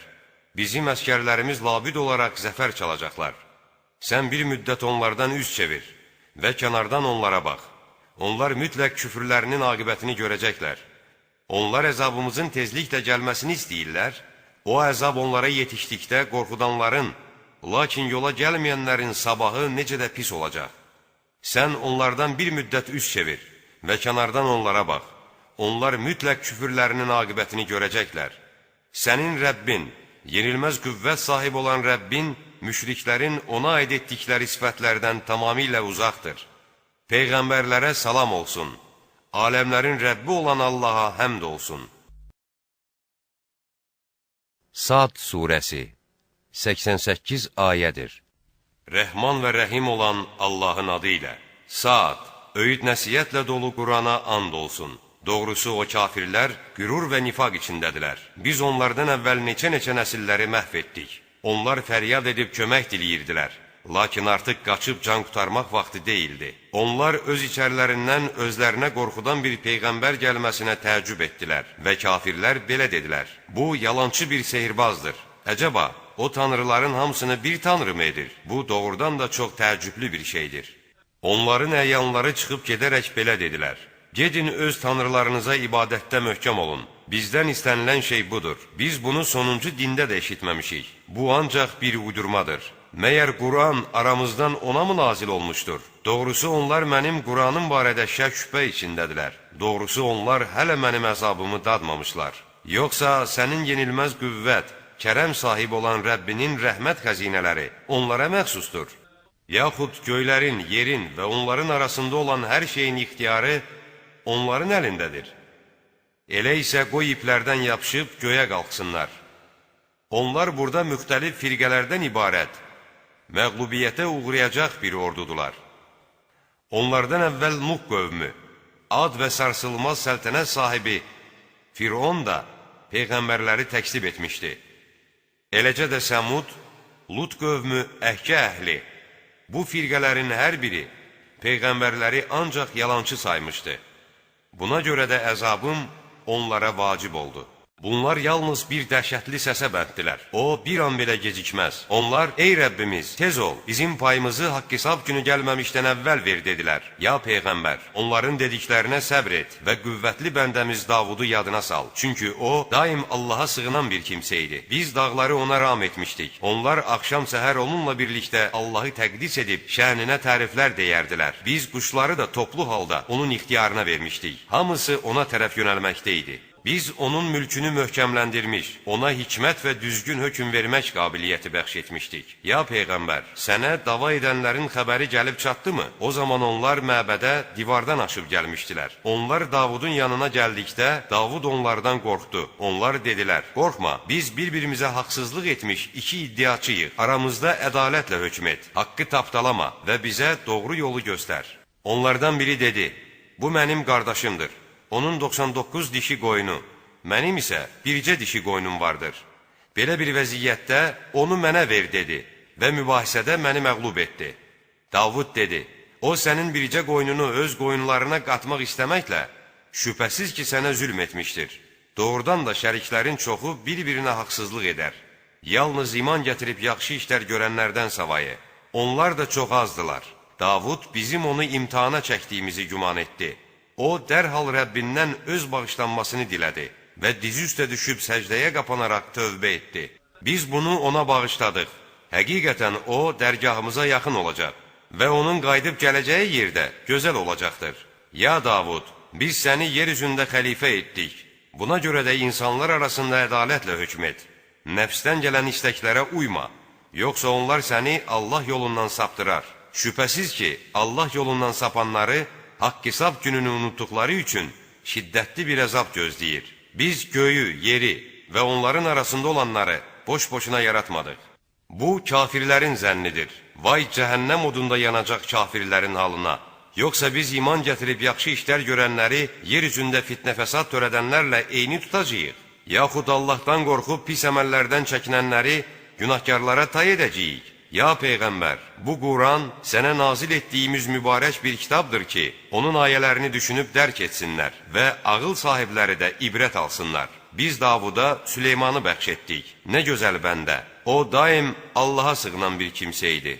Bizim əskərlərimiz labid olaraq zəfər çalacaqlar. Sən bir müddət onlardan üz çevir və kənardan onlara bax. Onlar mütləq küfürlərinin aqibətini görəcəklər. Onlar əzabımızın tezliklə gəlməsini istəyirlər. O əzab onlara yetişdikdə qorxudanların, lakin yola gəlməyənlərin sabahı necə də pis olacaq. Sən onlardan bir müddət üz çevir və kənardan onlara bax. Onlar mütləq küfürlərinin aqibətini görəcəklər. Sənin Rəbbin, yenilməz qüvvət sahibi olan Rəbbin, müşriklərin ona aid etdikləri sifətlərdən tamamilə uzaqdır. Peyğəmbərlərə salam olsun. Aləmlərin Rəbbi olan Allaha həmd olsun. Sad surəsi 88 ayədir. Rəhman və Rəhim olan Allahın adı ilə. Sad, öyüd nəsiyyətlə dolu Qurana and olsun. Doğrusu o kafirlər qürur və nifaq içindədirlər. Biz onlardan əvvəl neçə-neçə nəsilləri məhv etdik. Onlar fəryad edib kömək diləyirdilər. Lakin artıq qaçıb can qurtarmaq vaxtı deyildi. Onlar öz içərilərindən özlərinə qorxudan bir peyğəmbər gəlməsinə təəccüb etdilər və kafirlər belə dedilər. Bu, yalançı bir sehirbazdır. Əcəba, o tanrıların hamısını bir tanrı mı edir? Bu, doğrudan da çox təəccüblü bir şeydir. Onların əyanları çıxıb gedərək belə dedilər. Gedin öz tanrılarınıza ibadətdə möhkəm olun. Bizdən istənilən şey budur. Biz bunu sonuncu dində də eşitməmişik. Bu ancaq bir uydurmadır. Məyər Quran aramızdan ona mı nazil olmuşdur? Doğrusu onlar mənim Quranım barədə şək-şübhə içindədirlər. Doğrusu onlar hələ mənim əzabımı dadmamışlar. Yoxsa sənin yenilməz qüvvət, kərəm sahibi olan Rəbbinin rəhmət xəzinələri onlara məxsusdur. Yaxud göylərin, yerin və onların arasında olan hər şeyin ixtiyarı onların əlindədir. Elə isə qoy iplərdən yapışıb göyə qalxsınlar. Onlar burada müxtəlif firqələrdən ibarət, məğlubiyyətə uğrayacaq bir ordudular. Onlardan əvvəl Nuh qövmü, ad və sarsılmaz səltənət sahibi Firon da peyğəmbərləri təksib etmişdi. Eləcə də Səmud, Lut qövmü, Əhkə əhli, bu firqələrin hər biri peyğəmbərləri ancaq yalançı saymışdı. Buna görə də əzabım onlara vacib oldu. Bunlar yalnız bir dəhşətli səsə bənddilər. O, bir an belə gecikməz. Onlar, ey Rəbbimiz, tez ol, bizim payımızı haqq-hesab günü gəlməmişdən əvvəl ver, dedilər. Ya Peyğəmbər, onların dediklərinə səbr et və qüvvətli bəndəmiz Davudu yadına sal. Çünki o, daim Allaha sığınan bir kimsə idi. Biz dağları ona ram etmişdik. Onlar axşam səhər onunla birlikdə Allahı təqdis edib, şəninə təriflər deyərdilər. Biz quşları da toplu halda onun ixtiyarına vermişdik. Hamısı ona tərəf yönəlməkdə idi. Biz onun mülkünü möhkəmləndirmiş, ona hikmət və düzgün hökm vermək qabiliyyəti bəxş etmişdik. Ya Peyğəmbər, sənə dava edənlərin xəbəri gəlib çatdımı? O zaman onlar məbədə divardan aşıb gəlmişdilər. Onlar Davudun yanına gəldikdə, Davud onlardan qorxdu. Onlar dedilər, qorxma, biz bir-birimizə haqsızlıq etmiş iki iddiaçıyıq. Aramızda ədalətlə hökm et, haqqı tapdalama və bizə doğru yolu göstər. Onlardan biri dedi, bu mənim qardaşımdır. Onun 99 dişi qoyunu, mənim isə bircə dişi qoyunum vardır. Belə bir vəziyyətdə onu mənə ver dedi və mübahisədə məni məğlub etdi. Davud dedi, o sənin bircə qoyununu öz qoyunlarına qatmaq istəməklə şübhəsiz ki, sənə zülm etmişdir. Doğrudan da şəriklərin çoxu bir-birinə haqsızlıq edər. Yalnız iman gətirib yaxşı işlər görənlərdən savayı. Onlar da çox azdılar. Davud bizim onu imtihana çəkdiyimizi güman etdi. O, dərhal Rəbbindən öz bağışlanmasını dilədi və dizi üstə düşüb səcdəyə qapanaraq tövbə etdi. Biz bunu ona bağışladıq. Həqiqətən o, dərgahımıza yaxın olacaq və onun qayıdıb gələcəyi yerdə gözəl olacaqdır. Ya Davud, biz səni yer üzündə xəlifə etdik. Buna görə də insanlar arasında ədalətlə hökm et. Nəfsdən gələn istəklərə uyma, yoxsa onlar səni Allah yolundan saptırar. Şübhəsiz ki, Allah yolundan sapanları haqq hesab gününü unutduqları üçün şiddətli bir əzab gözləyir. Biz göyü, yeri və onların arasında olanları boş-boşuna yaratmadıq. Bu, kafirlərin zənnidir. Vay cəhənnəm odunda yanacaq kafirlərin halına. Yoxsa biz iman gətirib yaxşı işlər görənləri yer üzündə fitnə fəsad törədənlərlə eyni tutacağıq. Yaxud Allahdan qorxub pis əməllərdən çəkinənləri günahkarlara tay edəcəyik. Ya Peyğəmbər, bu Quran sənə nazil etdiyimiz mübarək bir kitabdır ki, onun ayələrini düşünüb dərk etsinlər və ağıl sahibləri də ibrət alsınlar. Biz Davuda Süleymanı bəxş etdik. Nə gözəl bəndə. O, daim Allaha sığınan bir kimsə idi.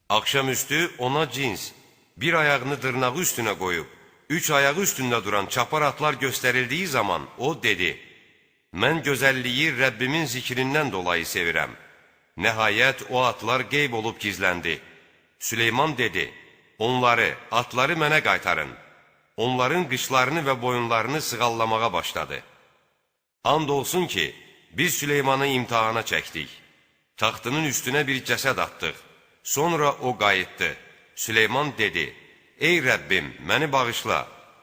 Axşamüstü ona cins, bir ayağını dırnağı üstünə qoyub, 3 ayağı üstündə duran çapar atlar göstərildiyi zaman o dedi, mən gözəlliyi Rəbbimin zikrindən dolayı sevirəm. Nəhayət o atlar qeyb olub gizləndi. Süleyman dedi, onları, atları mənə qaytarın. Onların qışlarını və boyunlarını sığallamağa başladı. And olsun ki, biz Süleymanı imtihana çəkdik. Taxtının üstünə bir cəsəd atdıq. Sonra o qayıtdı. Süleyman dedi, ey Rəbbim, məni bağışla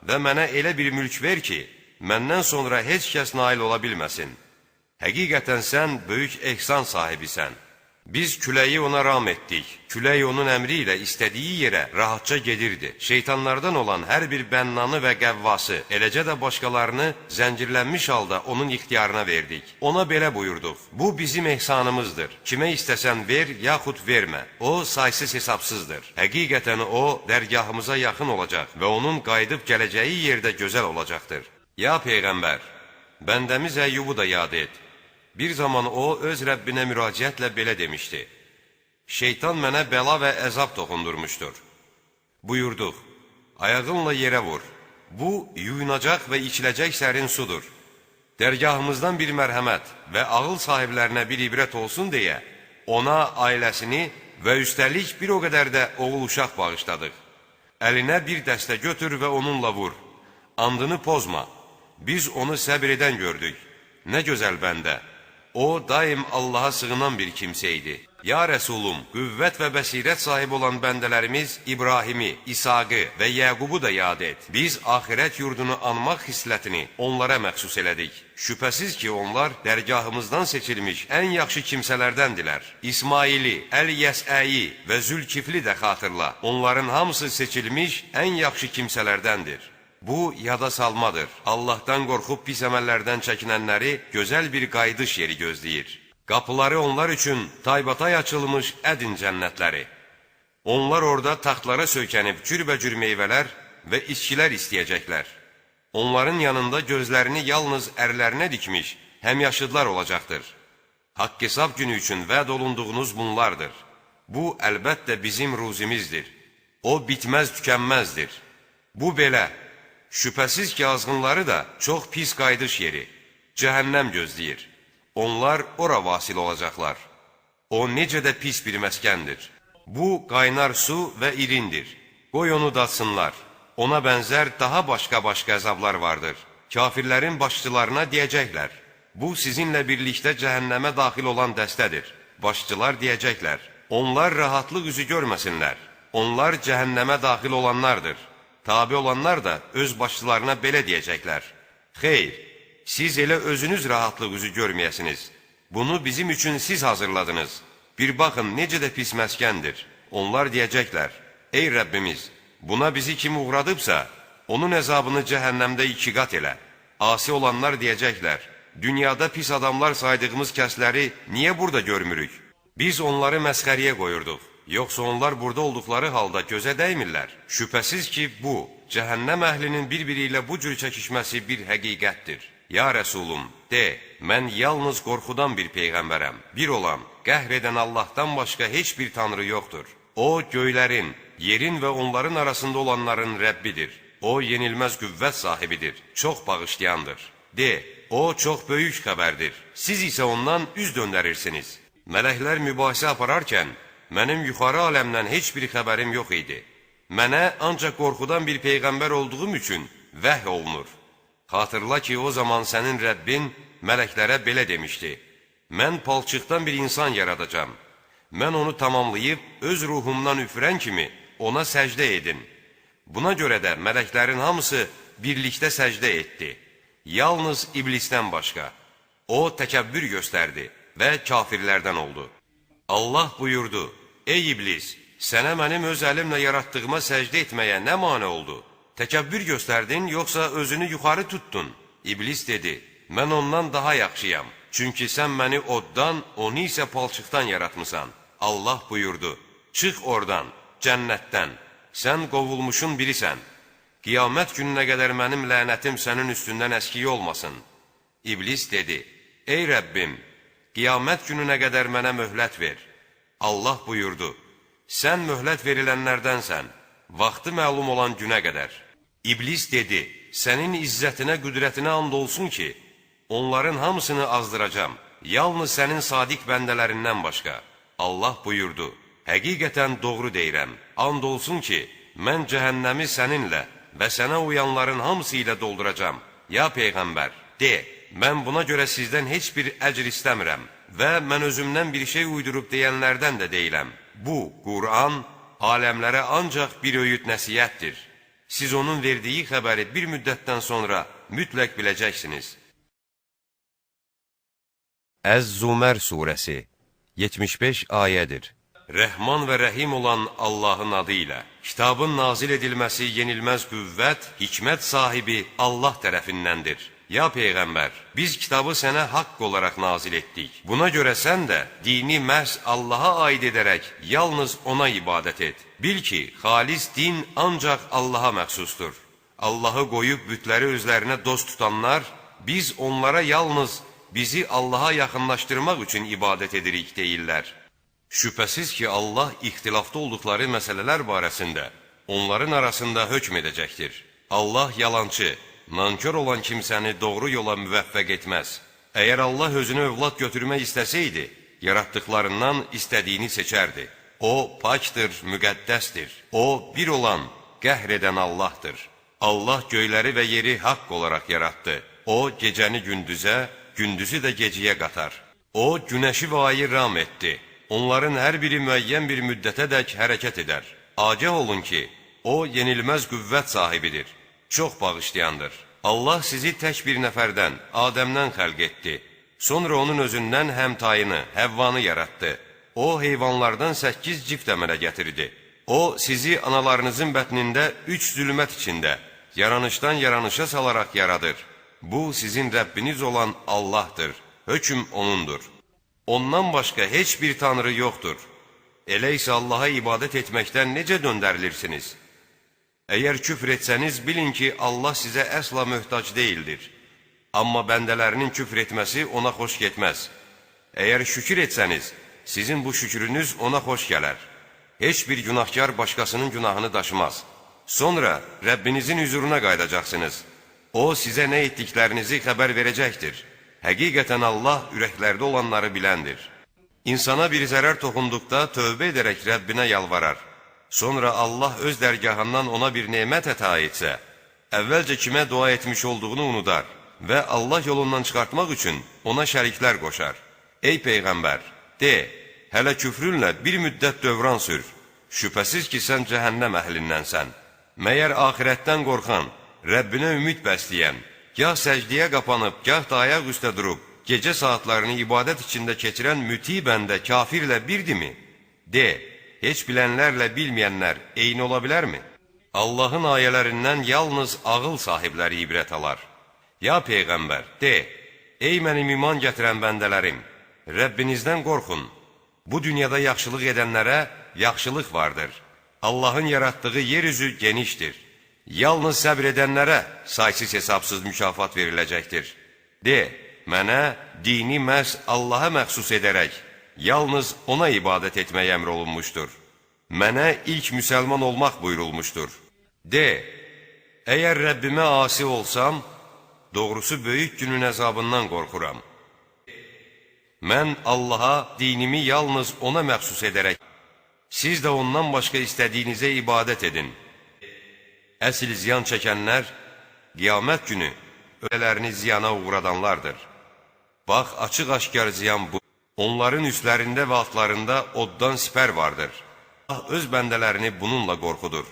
və mənə elə bir mülk ver ki, məndən sonra heç kəs nail ola bilməsin. Həqiqətən sən böyük ehsan sahibisən. Biz küləyi ona ram etdik. Külək onun əmri ilə istədiyi yerə rahatca gedirdi. Şeytanlardan olan hər bir bənnanı və qəvvası, eləcə də başqalarını zəncirlənmiş halda onun ixtiyarına verdik. Ona belə buyurduq, bu bizim ehsanımızdır. Kimə istəsən ver, yaxud vermə. O, saysız hesabsızdır. Həqiqətən o, dərgahımıza yaxın olacaq və onun qayıdıb gələcəyi yerdə gözəl olacaqdır. Ya Peyğəmbər, bəndəmiz Əyyubu da yad et. Bir zaman o, öz Rəbbinə müraciətlə belə demişdi. Şeytan mənə bəla və əzab toxundurmuşdur. Buyurduq, ayağınla yerə vur. Bu, yuyunacaq və içiləcək sərin sudur. Dərgahımızdan bir mərhəmət və ağıl sahiblərinə bir ibrət olsun deyə, ona ailəsini və üstəlik bir o qədər də oğul uşaq bağışladıq. Əlinə bir dəstə götür və onunla vur. Andını pozma. Biz onu səbr edən gördük. Nə gözəl bəndə. O, daim Allaha sığınan bir kimsə idi. Ya Rəsulum, qüvvət və bəsirət sahibi olan bəndələrimiz İbrahimi, İsaqı və Yəqubu da yad et. Biz axirət yurdunu anmaq xislətini onlara məxsus elədik. Şübhəsiz ki, onlar dərgahımızdan seçilmiş ən yaxşı kimsələrdəndirlər. İsmaili, Əl-Yəsəyi və Zülkifli də xatırla. Onların hamısı seçilmiş ən yaxşı kimsələrdəndir. Bu, yada salmadır. Allahdan qorxub pis əməllərdən çəkinənləri gözəl bir qayıdış yeri gözləyir. Qapıları onlar üçün taybatay açılmış ədin cənnətləri. Onlar orada taxtlara söykənib cürbəcür meyvələr və içkilər istəyəcəklər. Onların yanında gözlərini yalnız ərlərinə dikmiş həmyaşıdlar olacaqdır. Haqq hesab günü üçün vəd olunduğunuz bunlardır. Bu, əlbəttə bizim ruzimizdir. O, bitməz tükənməzdir. Bu, belə. Şübhəsiz ki, azğınları da çox pis qayıdış yeri, cəhənnəm gözləyir. Onlar ora vasil olacaqlar. O, necə də pis bir məskəndir. Bu, qaynar su və irindir. Qoy onu datsınlar. Ona bənzər daha başqa əzablar vardır. Kafirlərin başçılarına deyəcəklər: Bu sizinlə birlikdə cəhənnəmə daxil olan dəstədir. Başçılar deyəcəklər: Onlar rahatlıq üzü görməsinlər. Onlar cəhənnəmə daxil olanlardır. Tabi olanlar da öz başçılarına belə deyəcəklər: Xeyr, siz elə özünüz rahatlıq üzü görməyəsiniz. Bunu bizim üçün siz hazırladınız. Bir baxın, necə də pis məskəndir. Onlar deyəcəklər: Ey Rəbbimiz, buna bizi kim uğradıbsa, onun əzabını cəhənnəmdə 2 qat elə. Asi olanlar deyəcəklər: Dünyada pis adamlar saydığımız kəsləri niyə burada görmürük? Biz onları məsxəriyə qoyurduq. Yoxsa onlar burada olduqları halda gözə dəymirlər. Şübhəsiz ki, bu, cəhənnəm əhlinin bir-biri ilə bu cür çəkişməsi bir həqiqətdir. Ya Rəsulum, de, mən yalnız qorxudan bir peyğəmbərəm. Bir olan, qəhr edən Allahdan başqa heç bir tanrı yoxdur. O, göylərin, yerin və onların arasında olanların Rəbbidir. O, yenilməz qüvvət sahibidir, çox bağışlayandır. De, o, çox böyük xəbərdir. Siz isə ondan üz döndərirsiniz. Mələklər mübahisə apararkən, mənim yuxarı aləmdən heç bir xəbərim yox idi. Mənə ancaq qorxudan bir peyğəmbər olduğum üçün vəhy olunur. Xatırla ki, o zaman sənin Rəbbin mələklərə belə demişdi: Mən palçıqdan bir insan yaradacam. Mən onu tamamlayıb, öz ruhumdan üfürən kimi ona səcdə edin. Buna görə də mələklərin hamısı birlikdə səcdə etdi. Yalnız iblisdən başqa. O, təkəbbür göstərdi və kafirlərdən oldu. Allah buyurdu: Ey iblis, sənə mənim öz əlimlə yaratdığıma səcdə etməyə nə mane oldu? Təkəbbür göstərdin, yoxsa özünü yuxarı tutdun? İblis dedi: Mən ondan daha yaxşıyam. Çünki sən məni oddan, onu isə palçıqdan yaratmısan. Allah buyurdu: Çıx oradan, cənnətdən. Sən qovulmuşun birisən. Qiyamət gününə qədər mənim lənətim sənin üstündən əskiyi olmasın. İblis dedi: Ey Rəbbim, qiyamət gününə qədər mənə möhlət ver. Allah buyurdu: Sən möhlət verilənlərdənsən, vaxtı məlum olan günə qədər. İblis dedi: Sənin izzətinə, qüdrətinə and olsun ki, onların hamısını azdıracam, yalnız sənin sadiq bəndələrindən başqa. Allah buyurdu: Həqiqətən doğru deyirəm, and olsun ki, mən cəhənnəmi səninlə və sənə uyanların hamısı ilə dolduracam. Ya Peyğəmbər, de, mən buna görə sizdən heç bir əcr istəmirəm və mən özümdən bir şey uydurub deyənlərdən də deyiləm. Bu, Qur'an, aləmlərə ancaq bir öyüd nəsiyyətdir. Siz onun verdiyi xəbəri bir müddətdən sonra mütləq biləcəksiniz. Əz-Zumər surəsi 75 ayədir. Rəhman və Rəhim olan Allahın adı ilə. Kitabın nazil edilməsi yenilməz qüvvət, hikmət sahibi Allah tərəfindəndir. Ya Peyğəmbər, biz kitabı sənə haqq olaraq nazil etdik. Buna görə sən də dini məhz Allaha aid edərək yalnız ona ibadət et. Bil ki, xalis din ancaq Allaha məxsusdur. Allahı qoyub bütləri özlərinə dost tutanlar, biz onlara yalnız bizi Allaha yaxınlaşdırmaq üçün ibadət edirik deyirlər. Şübhəsiz ki, Allah ixtilafda olduqları məsələlər barəsində onların arasında hökm edəcəkdir. Allah yalancı, nankör olan kimsəni doğru yola müvəffəq etməz. Əgər Allah özünü övlad götürmək istəsəydi, yaratdıqlarından istədiyini seçərdi. O, pakdır, müqəddəsdir. O, bir olan, qəhr edən Allahdır. Allah göyləri və yeri haqq olaraq yaratdı. O, gecəni gündüzə, gündüzü də geciyə qatar. O, günəşi və ayı ram etdi. Onların hər biri müəyyən bir müddətədək hərəkət edər. Agah olun ki, o, yenilməz qüvvət sahibidir, çox bağışlayandır. Allah sizi tək bir nəfərdən, Adəmdən xəlq etdi. Sonra onun özündən həmtayını, Həvvanı yaratdı. O, heyvanlardan 8 cift əmələ gətirdi. O, sizi analarınızın bətnində 3 zülmət içində, yaranışdan yaranışa salaraq yaradır. Bu, sizin Rəbbiniz olan Allahdır, hökm O'nundur. Ondan başqa heç bir tanrı yoxdur. Elə isə Allaha ibadət etməkdən necə döndərilirsiniz? Əgər küfr etsəniz, bilin ki, Allah sizə əsla möhtac deyildir. Amma bəndələrinin küfr etməsi ona xoş getməz. Əgər şükür etsəniz, sizin bu şükrünüz ona xoş gələr. Heç bir günahkar başqasının günahını daşımaz. Sonra Rəbbinizin hüzuruna qayıdacaqsınız. O, sizə nə etdiklərinizi xəbər verəcəkdir. Həqiqətən Allah ürəklərdə olanları biləndir. İnsana bir zərər toxunduqda tövbə edərək Rəbbinə yalvarar. Sonra Allah öz dərgahından ona bir nemət əta etsə, Əvvəlcə kimə dua etmiş olduğunu unudar və Allah yolundan çıxartmaq üçün ona şəriklər qoşar. Ey Peyğəmbər, de, hələ küfrünlə bir müddət dövran sür. Şübhəsiz ki, sən cəhənnəm əhlindənsən. Məyər axirətdən qorxan, Rəbbinə ümid bəsləyən, gah səcdiyə qapanıb, gah da ayaq üstə durub, gecə saatlarını ibadət içində keçirən müti bəndə kafirlə birdirmi? De, heç bilənlərlə bilməyənlər eyni ola bilərmi? Allahın ayələrindən yalnız ağıl sahibləri ibrət alar. Ya Peyğəmbər, de, ey mənim iman gətirən bəndələrim, Rəbbinizdən qorxun. Bu dünyada yaxşılıq edənlərə yaxşılıq vardır. Allahın yaratdığı yeryüzü genişdir. Yalnız səbr edənlərə saysız hesabsız mükafat veriləcəkdir. De, mənə dini məhz Allaha məxsus edərək, yalnız ona ibadət etmək əmr olunmuşdur. Mənə ilk müsəlman olmaq buyurulmuşdur. De, əgər Rəbbimə asi olsam, doğrusu böyük günün əzabından qorxuram. Mən Allaha dinimi yalnız ona məxsus edərək, siz də ondan başqa istədiyinizə ibadət edin. Əsl ziyan çəkənlər, qiyamət günü ölələrini ziyana uğradanlardır. Bax, açıq-aşkar ziyan bu. Onların üstlərində və altlarında oddan sipər vardır. Allah öz bəndələrini bununla qorxudur.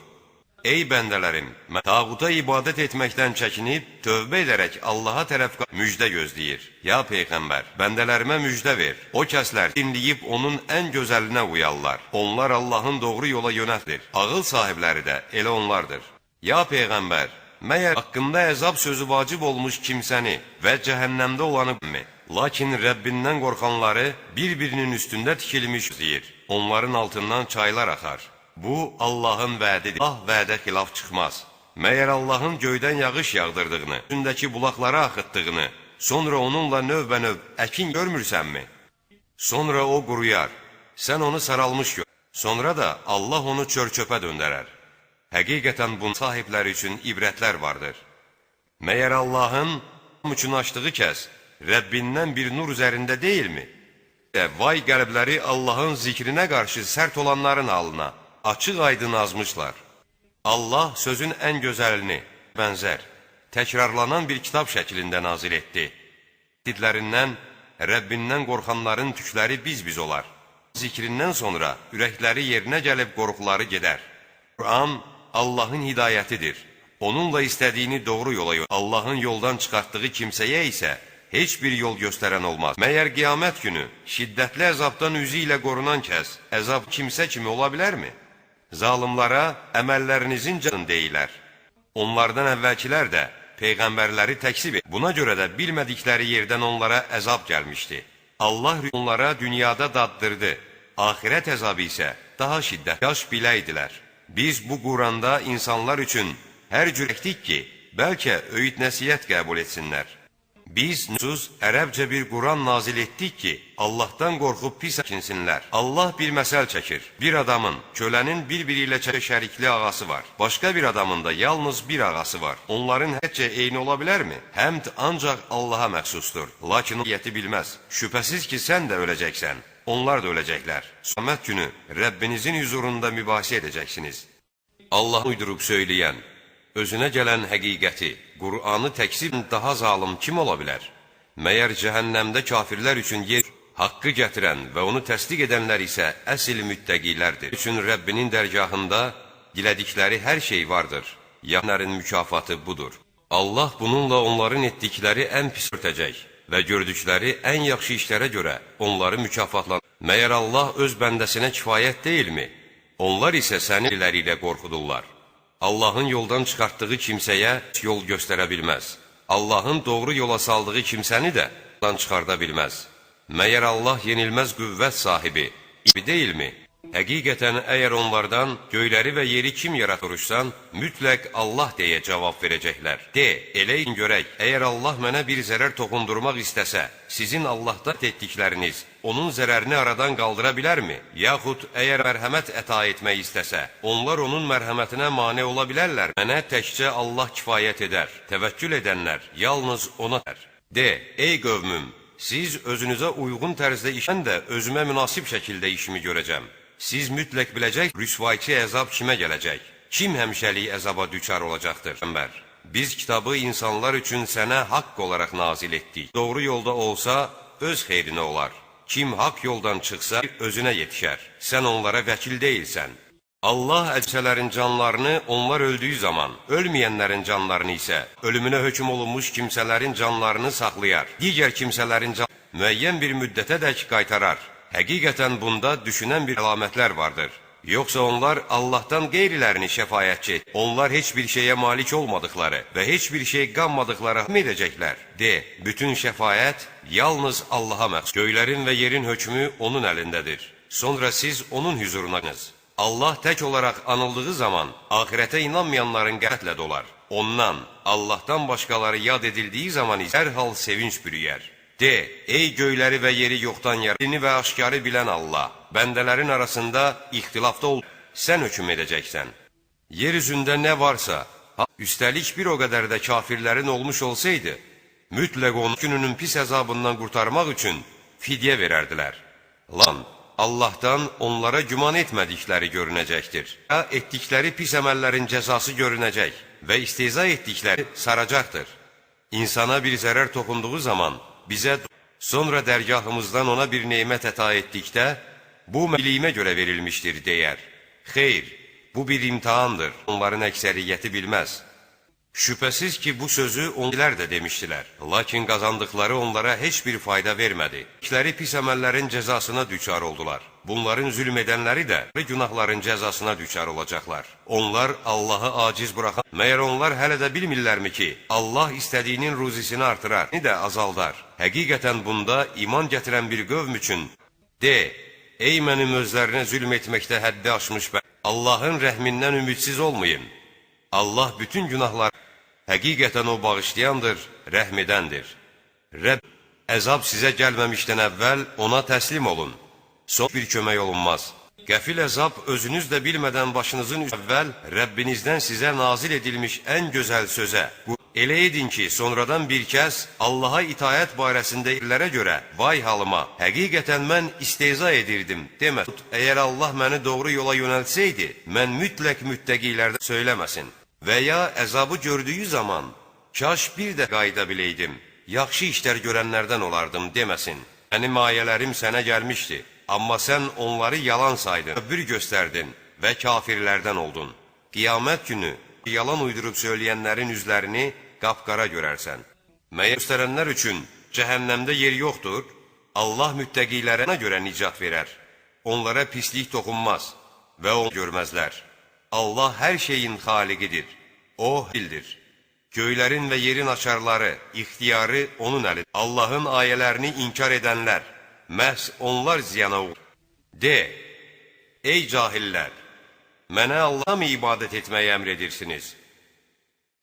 Ey bəndələrim, tağuta ibadət etməkdən çəkinib, tövbə edərək Allaha tərəf müjdə gözləyir. Ya Peyğəmbər, bəndələrimə müjdə ver. O kəslər dinləyib onun ən gözəlinə uyarlar. Onlar Allahın doğru yola yönəltir. Ağıl sahibləri də elə onlardır. Ya Peyğəmbər, məyər haqqında əzab sözü vacib olmuş kimsəni və cəhənnəmdə olanı mi? Lakin Rəbbindən qorxanları bir-birinin üstündə tikilmiş deyir. Onların altından çaylar axar. Bu, Allahın vədidir. Allah vədə xilaf çıxmaz. Məyər Allahın göydən yağış yağdırdığını, üstündəki bulaqlara axıtdığını, sonra onunla növbə-növ əkin görmürsənmi? Sonra o quruyar, sən onu saralmış gör. Sonra da Allah onu çör-çöpə döndərər. Həqiqətən bunun sahibləri üçün ibrətlər vardır. Məyər Allahın üçün açdığı kəs, Rəbbindən bir nur üzərində deyilmi? Vay qəlbləri Allahın zikrinə qarşı sərt olanların halına, açıq-aydın azmışlar. Allah sözün ən gözəlini, bənzər, təkrarlanan bir kitab şəklində nazil etdi. Didlərindən, Rəbbindən qorxanların tükləri biz-biz olar. Zikrindən sonra ürəkləri yerinə gəlib qorxuları gedər. Quran Allahın hidayətidir. Onunla istədiyini doğru yola yox. Allahın yoldan çıxartdığı kimsəyə isə heç bir yol göstərən olmaz. Məyər qiyamət günü şiddətli əzabdan üzü ilə qorunan kəs, əzab kimsə kimi ola bilərmi? Zalimlara əməllərinizin canını deyilər. Onlardan əvvəlkilər də Peyğəmbərləri təkzib et. Buna görə də bilmədikləri yerdən onlara əzab gəlmişdi. Allah onlara dünyada daddırdı. Axirət əzabı isə daha şiddətli. Yaş biləydilər. Biz bu Quranda insanlar üçün hər cür etdik ki, bəlkə öyüd nəsihət qəbul etsinlər. Biz nüsuz ərəbcə bir Quran nazil etdik ki, Allahdan qorxub pis çəkinsinlər. Allah bir məsəl çəkir. Bir adamın, kölənin bir-biri ilə şərikli ağası var. Başqa bir adamın da yalnız bir ağası var. Onların həcə eyni ola bilərmi? Həmd ancaq Allaha məxsusdur. Lakin o niyyəti bilməz. Şübhəsiz ki, sən də öləcəksən. Onlar da öləcəklər. Qiyamət günü Rəbbinizin huzurunda mübahisə edəcəksiniz. Allah uydurub söyləyən, özünə gələn həqiqəti, Qur'anı təksib daha zalım kim ola bilər? Məyər cəhənnəmdə kafirlər üçün yer, haqqı gətirən və onu təsdiq edənlər isə əsl müttəqilərdir. Üçün Rəbbinin dərgahında dilədikləri hər şey vardır. Yanların mükafatı budur. Allah bununla onların etdikləri ən pis örtəcək və gördükləri ən yaxşı işlərə görə onları mükafatlandırır. Məyər Allah öz bəndəsinə kifayət deyilmi? Onlar isə səni ilə qorxudurlar. Allahın yoldan çıxartdığı kimsəyə yol göstərə bilməz. Allahın doğru yola saldığı kimsəni də yoldan çıxarda bilməz. Məyər Allah yenilməz qüvvət sahibi deyilmi? Həqiqətən əgər onlardan göyləri və yeri kim yaratırsan, mütləq Allah deyə cavab verəcəklər. De, elə görək, əgər Allah mənə bir zərər toxundurmaq istəsə, sizin Allahdan etdikləriniz onun zərərini aradan qaldıra bilərmi? Yaxud əgər mərhəmət əta etmək istəsə, onlar onun mərhəmətinə mane ola bilərlər? Mənə təkcə Allah kifayət edər. Təvəkkül edənlər yalnız ona dər. De, ey qövmüm, siz özünüzə uyğun tərzdə işən də özümə münasib şəkildə işimi görəcəm. Siz mütləq biləcək, rüsvayçı əzab kimə gələcək? Kim həmişəlik əzaba düçar olacaqdır? Biz kitabı insanlar üçün sənə haqq olaraq nazil etdik. Doğru yolda olsa, öz xeyrinə olar. Kim haqq yoldan çıxsa, özünə yetişər. Sən onlara vəkil deyilsən. Allah əcələrin canlarını onlar öldüyü zaman, ölməyənlərin canlarını isə ölümünə hökm olunmuş kimsələrin canlarını saxlayar. Digər kimsələrin canlarını müəyyən bir müddətə dək qaytarar. Həqiqətən bunda düşünən bir əlamətlər vardır. Yoxsa onlar Allahdan qeyrilərini şəfayətçi et. Onlar heç bir şeyə malik olmadıqları və heç bir şey qanmadıqları hökm edəcəklər. De, bütün şəfayət yalnız Allaha məxsus. Göylərin və yerin hökmü onun əlindədir. Sonra siz onun hüzurunasınız. Allah tək olaraq anıldığı zaman axirətə inanmayanların qəlblə dolar. Ondan, Allahdan başqaları yad edildiyi zaman dərhal sevinç bürüyər. De, ey göyləri və yeri yoxdan yaradını və aşkarı bilən Allah, bəndələrin arasında ixtilafda ol, sən hökm edəcəksən. Yer üzündə nə varsa, üstəlik bir o qədər də kafirlərin olmuş olsaydı, mütləq onun gününün pis əzabından qurtarmaq üçün fidyə verərdilər. Lan, Allahdan onlara güman etmədikləri görünəcəkdir. Etdikləri pis əməllərin cəzası görünəcək və istehza etdikləri saracaqdır. İnsana bir zərər toxunduğu zaman, bizə sonra dərgahımızdan ona bir nemət əta etdikdə, bu biliyimə görə verilmişdir, deyər. Xeyr, bu bir imtihandır, onların əksəriyyəti bilməz. Şübhəsiz ki, bu sözü onlar da demişdilər. Lakin qazandıqları onlara heç bir fayda vermədi. İşləri pis əməllərin cəzasına düçar oldular. Bunların zülm edənləri də günahların cəzasına düçar olacaqlar. Onlar Allahı aciz buraxan, məyər onlar hələ də bilmirlərmi ki, Allah istədiyinin ruzisini artırar, ni də azaldar. Həqiqətən bunda iman gətirən bir qövm üçün, de, ey mənim özlərinə zülm etməkdə həddi aşmış bə, Allahın rəhmindən ümidsiz olmayın. Allah bütün günahlar, həqiqətən o bağışlayandır, rəhm edəndir. Rəbb, əzab sizə gəlməmişdən əvvəl ona təslim olun. Son bir kömək olunmaz. Qəfil əzab özünüz də bilmədən başınızın əvvəl Rəbbinizdən sizə nazil edilmiş ən gözəl sözə. Elə edin ki, sonradan bir kəs Allaha itayət barəsində illərə görə, vay halıma, həqiqətən mən istehza edirdim, demə. Əgər Allah məni doğru yola yönəltsəydi, mən mütləq müttəqilərdə söyləməsin. Və ya əzabı gördüyü zaman, kaş bir də qayda biləydim, yaxşı işlər görənlərdən olardım, deməsin. Mənim ayələrim sənə gəlmişdi, amma sən onları yalan saydın, bir göstərdin və kafirlərdən oldun. Qiyamət günü yalan uydurub söyləyənlərin üzlərini qapqara görərsən. Məyər göstərənlər üçün cəhənnəmdə yer yoxdur, Allah müttəqilərə görə nicat verər. Onlara pislik toxunmaz və onu görməzlər. Allah hər şeyin xaliqidir, o bildir. Göylərin və yerin açarları, ixtiyarı onun əlidir. Allahın ayələrini inkar edənlər, məhz onlar ziyana uğur. De, ey cahillər, mənə Allah'a mı ibadət etməyi əmr edirsiniz?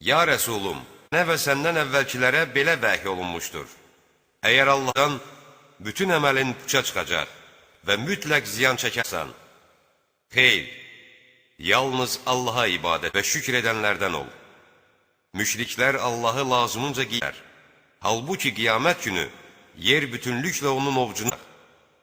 Ya Rəsulum, nə və səndən əvvəlkilərə belə vəhy olunmuşdur. Əgər Allahdan bütün əməlin puça çıxacaq və mütləq ziyan çəkərsən, xeyr, yalnız Allaha ibadət və şükr edənlərdən ol. Müşriklər Allahı lazımınca qiyər. Halbuki qiyamət günü yer bütünlüklə onun ovcuna,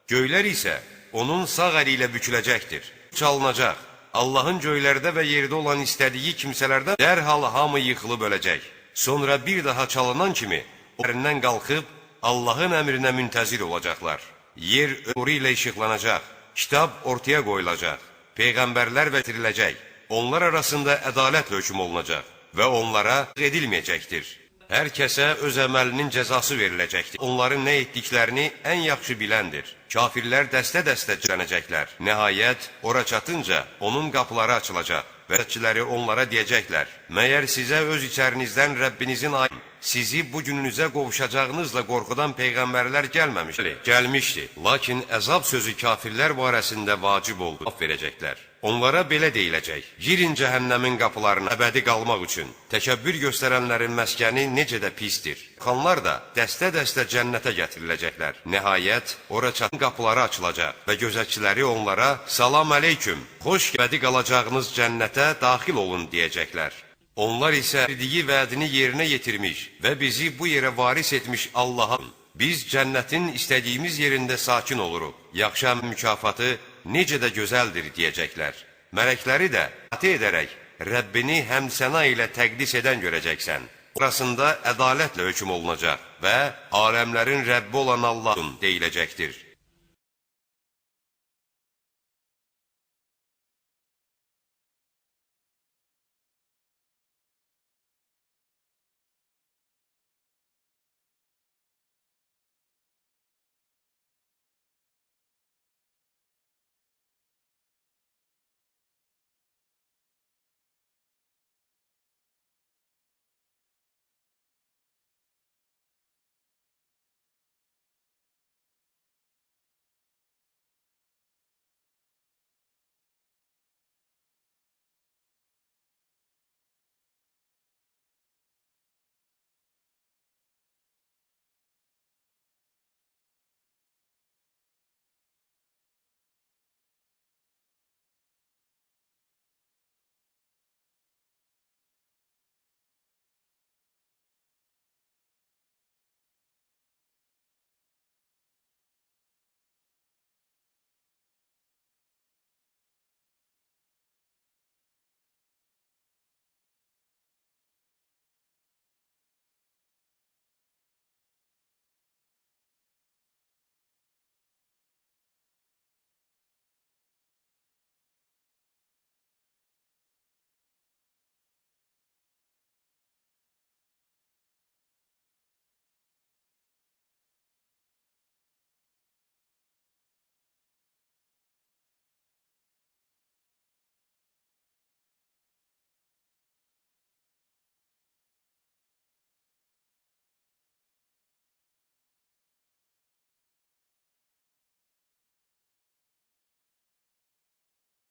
göylər isə onun sağ əli ilə büküləcəkdir. Çalınacaq. Allahın göylərdə və yerdə olan istədiyi kimsələrdən dərhal hamı yıxılıb öləcək. Sonra bir daha çalınan kimi yerindən qalxıb Allahın əmrinə müntəzir olacaqlar. Yer nuru ilə işıqlanacaq, kitab ortaya qoyulacaq. Peyğəmbərlər vətriləcək, onlar arasında ədalət hökm olunacaq və onlara edilməyəcəkdir. Hər kəsə öz əməlinin cəzası veriləcəkdir. Onların nə etdiklərini ən yaxşı biləndir. Kafirlər dəstə-dəstə cələnəcəklər. Nəhayət, ora çatınca onun qapıları açılacaq və ətçiləri onlara deyəcəklər, məyər sizə öz içərinizdən Rəbbinizin ayı, sizi bu gününüzə qovuşacağınızla qorxudan Peyğəmbərlər gəlməmişdir. Gəlmişdi, lakin əzab sözü kafirlər barəsində vacib oldu, verəcəklər. Onlara belə deyiləcək, girin cəhənnəmin qapılarına əbədi qalmaq üçün. Təkəbbür göstərənlərin məskəni necə də pisdir. Xanlar da dəstə-dəstə cənnətə gətiriləcəklər. Nəhayət, ora çatan qapıları açılacaq və gözətçiləri onlara salam əleyküm, xoş əbədi qalacağınız cənnətə daxil olun deyəcəklər. Onlar isə verdiyi vədini yerinə yetirmiş və bizi bu yerə varis etmiş Allah'ın, biz cənnətin istədiyimiz yerində sakin oluruq. Yaxşı mükafatı necə də gözəldir deyəcəklər. Mələkləri də ati edərək Rəbbini həmsəna ilə təqdis edən görəcəksən. Orasında ədalətlə hökm olunacaq və aləmlərin Rəbbi olan Allahın deyiləcəkdir.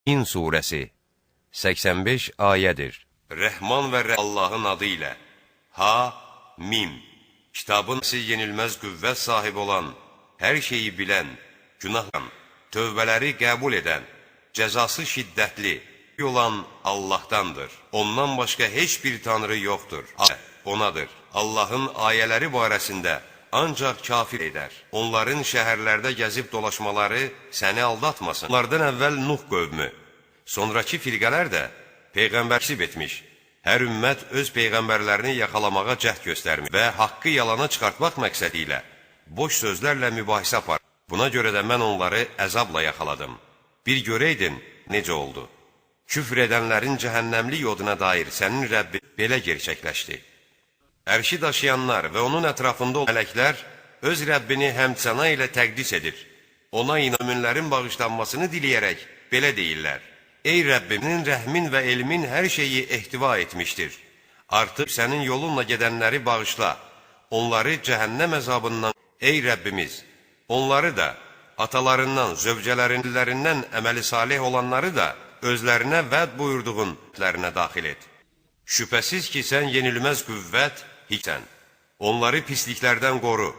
İn surəsi 85 ayədir. Rəhman və Allahın adı ilə. Ha-Mim. Kitabın yenilməz qüvvət sahibi olan, hər şeyi bilən, günahdan, tövbələri qəbul edən, cəzası şiddətli olan Allahdandır. Ondan başqa heç bir tanrı yoxdur. Onadır. Allahın ayələri barəsində ancaq kafir edər. Onların şəhərlərdə gəzib dolaşmaları səni aldatmasın. Onlardan əvvəl Nuh qövmü, sonraki firqələr də peyğəmbərsib etmiş. Hər ümmət öz peyğəmbərlərini yaxalamağa cəhd göstərmiş və haqqı yalana çıxartmaq məqsədi ilə boş sözlərlə mübahisə apar. Buna görə də mən onları əzabla yaxaladım. Bir görəydin, necə oldu? Küfr edənlərin cəhənnəmli yoduna dair sənin Rəbbi belə gerçəkləşdi. Ərşi daşıyanlar və onun ətrafında olan mələklər öz Rəbbini həmsəna ilə təqdis edir. Ona möminlərin bağışlanmasını diləyərək belə deyirlər. Ey Rəbbinin rəhmin və elmin hər şeyi ehtiva etmişdir. Artıq sənin yolunla gedənləri bağışla. Onları cəhənnəm əzabından, ey Rəbbimiz, onları da, atalarından, zövcələrindən əməli salih olanları da özlərinə vəd buyurduğun lərinə daxil et. Şübhəsiz ki, sən yenilməz qüvvət, hiçsən. Onları pisliklərdən qoru.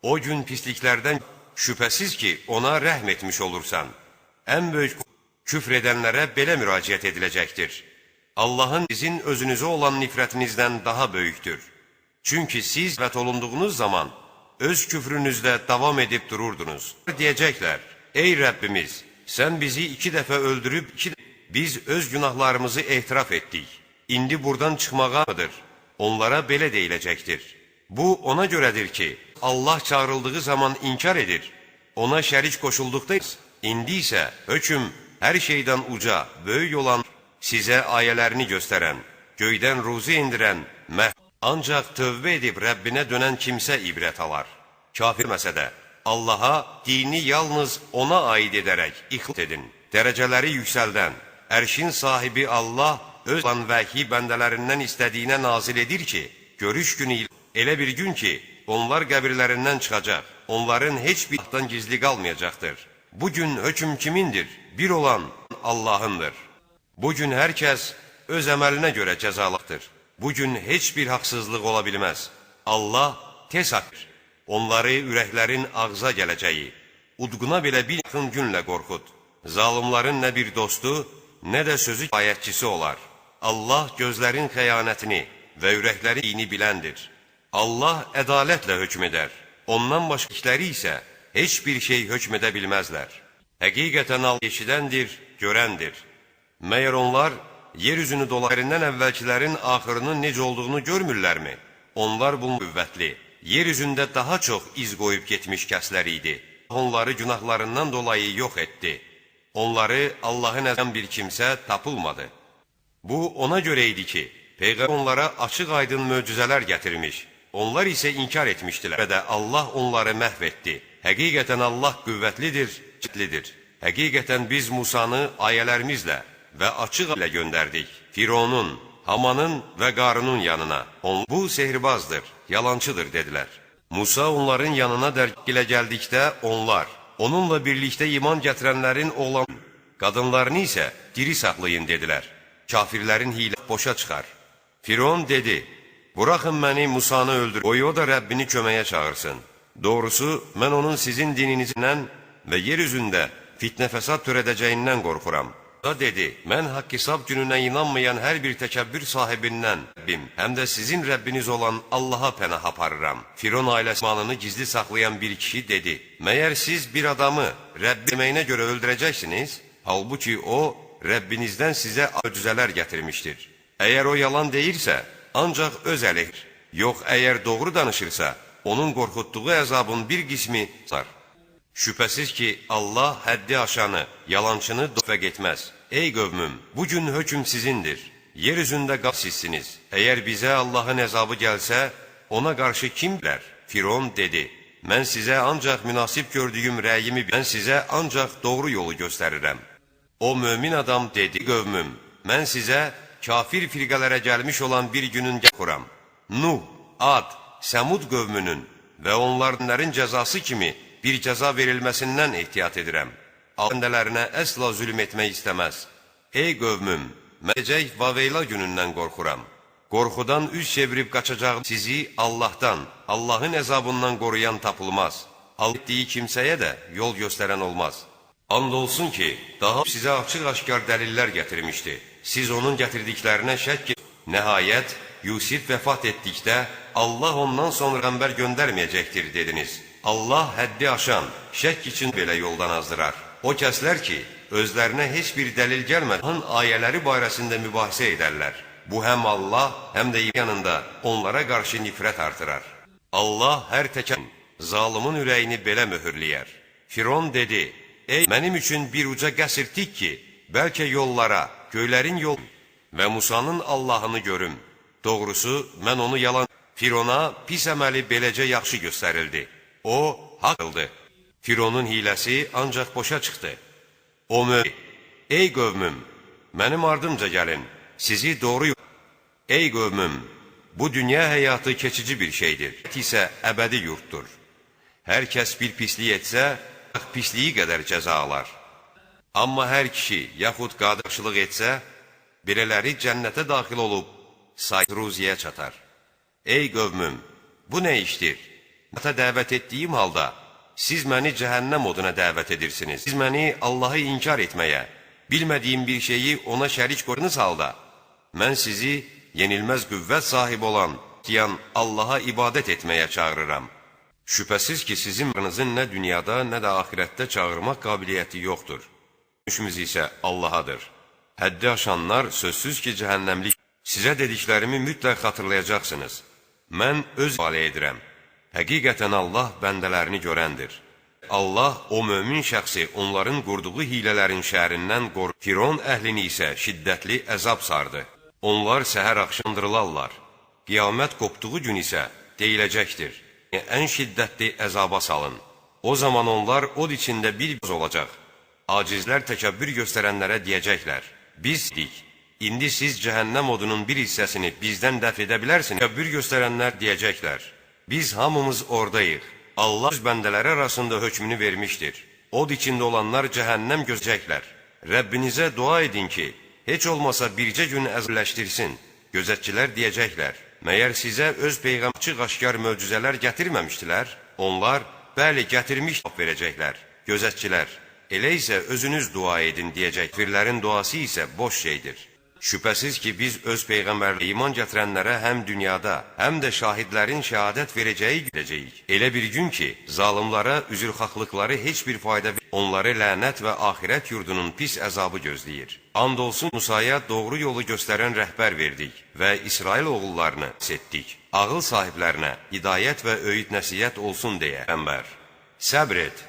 O gün pisliklərdən şübhəsiz ki, ona rəhm etmiş olursan. Ən böyük küfr edənlərə belə müraciət ediləcəkdir. Allahın sizin özünüzə olan nifrətinizdən daha böyükdür. Çünki siz vət olunduğunuz zaman öz küfrünüzdə davam edib dururdunuz. Deyəcəklər, ey Rəbbimiz, sən bizi 2 dəfə öldürüb, biz öz günahlarımızı etiraf etdik. İndi buradan çıxmağadır. Onlara belə deyiləcəkdir. Bu, ona görədir ki, Allah çağrıldığı zaman inkar edir. Ona şərik qoşulduqda, indi isə hökm hər şeydən uca, böyük olan, sizə ayələrini göstərən, göydən ruzi indirən, ancaq tövbə edib Rəbbinə dönən kimsə ibrət alar. Kafir məsədə, Allaha dini yalnız ona aid edərək ixlas edin. Dərəcələri yüksəldən, ərşin sahibi Allah öz olan vəhi bəndələrindən istədiyinə nazil edir ki, görüş günü elə bir gün ki, onlar qəbirlərindən çıxacaq, onların heç bir vaxtdan gizli qalmayacaqdır. Bu gün hökm kimindir? Bir olan Allahındır. Bu gün hər kəs öz əməlinə görə cəzalıqdır. Bu gün heç bir haqsızlıq ola bilməz. Allah tez haqdır. Onları ürəklərin ağza gələcəyi, udquna belə bir yaxın günlə qorxud. Zalımların nə bir dostu, nə də sözü ayətçisi olar. Allah gözlərin xəyanətini və ürəkləri iyini biləndir. Allah ədalətlə hökm edər. Ondan başqaları isə heç bir şey hökm edə bilməzlər. Həqiqətən Allah eşidəndir, görəndir. Məyər onlar Yeryüzünü dolayından əvvəlkilərin axırının necə olduğunu görmürlərmi? Onlar bunun qüvvətli, yeryüzündə daha çox iz qoyub getmiş kəslər idi. Onları günahlarından dolayı yox etdi. Onları Allahın əzən bir kimsə tapılmadı. Bu ona görə idi ki, Peyğəmbər onlara açıq-aydın möcüzələr gətirmiş. Onlar isə inkar etmişdilər və də Allah onları məhv etdi. Həqiqətən Allah qüvvətlidir, ciddidir. Həqiqətən biz Musanı ayələrimizlə və açıq ilə göndərdik. Fironun, Hamanın və Qarunun yanına. Bu sehirbazdır, yalancıdır dedilər. Musa onların yanına dərgilə gəldikdə onlar, onunla birlikdə iman gətirənlərin oğlan, qadınlarını isə diri saxlayın dedilər. Kafirlərin hilə boşa çıxar. Firon dedi, buraxın məni Musanı öldür, o da Rəbbini köməyə çağırsın. Doğrusu, mən onun sizin dininizdən və yer üzündə fitnə fəsad törədəcəyindən qorxuram. O dedi, mən haqq hesab gününə inanmayan hər bir təkəbbür sahibindən Rəbbim, həm də sizin Rəbbiniz olan Allaha pənah aparıram. Firon ailəsi malını gizli saxlayan bir kişi dedi, məyər siz bir adamı Rəbb deməyinə görə öldürəcəksiniz? Halbuki o, Rəbbinizdən sizə möcüzələr gətirmişdir. Əgər o yalan deyirsə, ancaq öz əleyhir. Yox, əgər doğru danışırsa, onun qorxutduğu əzabın bir qismi sar. Şübhəsiz ki, Allah həddi aşanı, yalançını döfəq etməz. Ey qövmüm, bugün hökm sizindir. Yer üzündə sizsiniz. Əgər bizə Allahın əzabı gəlsə, ona qarşı kim bilər? Firon dedi, mən sizə ancaq münasib gördüyüm rəyimi, mən sizə ancaq doğru yolu göstərirəm. O mömin adam dedi, qövmüm, mən sizə kafir firqələrə gəlmiş olan bir günün gəxuram. Nuh, Ad, Səmud qövmünün və onların cəzası kimi bir cəza verilməsindən ehtiyat edirəm. Bəndələrinə əsla zülm etmək istəməz. Ey qövmüm, məcək Vaveyla günündən qorxuram. Qorxudan üz çevirib qaçacaq sizi Allahdan, Allahın əzabından qoruyan tapılmaz. Allah etdiyi kimsəyə də yol göstərən olmaz. And olsun ki, daha sizə açıq-aşkar dəlillər gətirmişdi. Siz onun gətirdiklərinə şək et. Nəhayət, Yusif vəfat etdikdə, Allah ondan sonra peyğəmbər göndərməyəcəkdir dediniz. Allah həddi aşan, şək üçün belə yoldan azdırar. O kəslər ki, özlərinə heç bir dəlil gəlmədən ayələri barəsində mübahisə edərlər. Bu həm Allah, həm də yanında onlara qarşı nifrət artırar. Allah hər təkən zalımın ürəyini belə möhürləyər. Firon dedi, ey mənim üçün bir uca qəsr tik ki, bəlkə yollara, göylərin yol və Musanın Allahını görüm. Doğrusu, mən onu yalan. Firona pis əməli beləcə yaxşı göstərildi. O, haqq qıldı. Fironun hiləsi ancaq boşa çıxdı. O ey qövmüm, mənim ardımca gəlin, sizi doğru yol. Ey qövmüm, bu dünya həyatı keçici bir şeydir, isə əbədi yurtdur. Hər kəs bir pislik etsə, pisliyi qədər cəza alar. Amma hər kişi, yaxud qadağaçılıq etsə, belələri cənnətə daxil olub, ruziyə çatar. Ey qövmüm, bu nə işdir? Cənnətə dəvət etdiyim halda, siz məni cəhənnəm oduna dəvət edirsiniz. Siz məni Allahı inkar etməyə, bilmədiyim bir şeyi ona şərik qoyduğunuz halda, mən sizi yenilməz qüvvət sahibi olan, Allaha ibadət etməyə çağırıram. Şübhəsiz ki, sizin varınızın nə dünyada, nə də axirətdə çağırmaq qabiliyyəti yoxdur. Dönüşümüz isə Allahadır. Həddi aşanlar sözsüz ki, cəhənnəmlik. Sizə dediklərimi mütləq xatırlayacaqsınız. Mən öz valə edirəm. Həqiqətən Allah bəndələrini görəndir. Allah o mömin şəxsi onların qurduğu hilələrin şəhərindən qorur. Firon əhlini isə şiddətli əzab sardı. Onlar səhər axşamdırılarlar. Qiyamət qopduğu gün isə deyiləcəkdir. Ən şiddətli əzaba salın. O zaman onlar od içində bir olacaq. Acizlər təkəbbür göstərənlərə deyəcəklər. Biz dik. İndi siz cəhənnəm odunun bir hissəsini bizdən dəf edə bilərsiniz. Təkəbbür göstərənlər deyəcəklər. Biz hamımız oradayıq. Allah öz bəndələri arasında hökmünü vermişdir. Od içində olanlar cəhənnəm gözləyəcəklər. Rəbbinizə dua edin ki, heç olmasa bircə gün əzləşdirsin. Gözətçilər deyəcəklər. Məyər sizə öz peyğəmbər aşkar möcüzələr gətirməmişdilər? Onlar, bəli, gətirmiş verəcəklər. Gözətçilər, elə isə özünüz dua edin deyəcək. Kafirlərin duası isə boş şeydir. Şübhəsiz ki, biz öz peyğəmbərlə iman gətirənlərə həm dünyada, həm də şahidlərin şəhadət verəcəyi gidəcəyik. Elə bir gün ki, zalimlara üzrxahlıqları heç bir fayda vermir. Onları lənət və axirət yurdunun pis əzabı gözləyir. And olsun Musaya doğru yolu göstərən rəhbər verdik və İsrail oğullarını setdik. Ağıl sahiblərinə hidayət və öyüd nəsihət olsun deyə. Peyğəmbər, səbr et.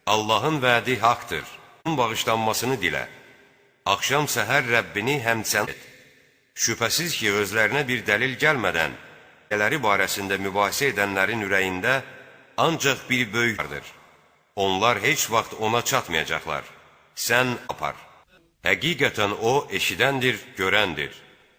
Allahın vədi haqdır. Onun bağışlanmasını dilə. Axşam səhər Rəbbini həmd et. Şübhəsiz ki, özlərinə bir dəlil gəlmədən, nələri barəsində mübahisə edənlərin ürəyində ancaq bir böyük vardır. Onlar heç vaxt ona çatmayacaqlar. Sən apar. Həqiqətən o eşidəndir, görəndir.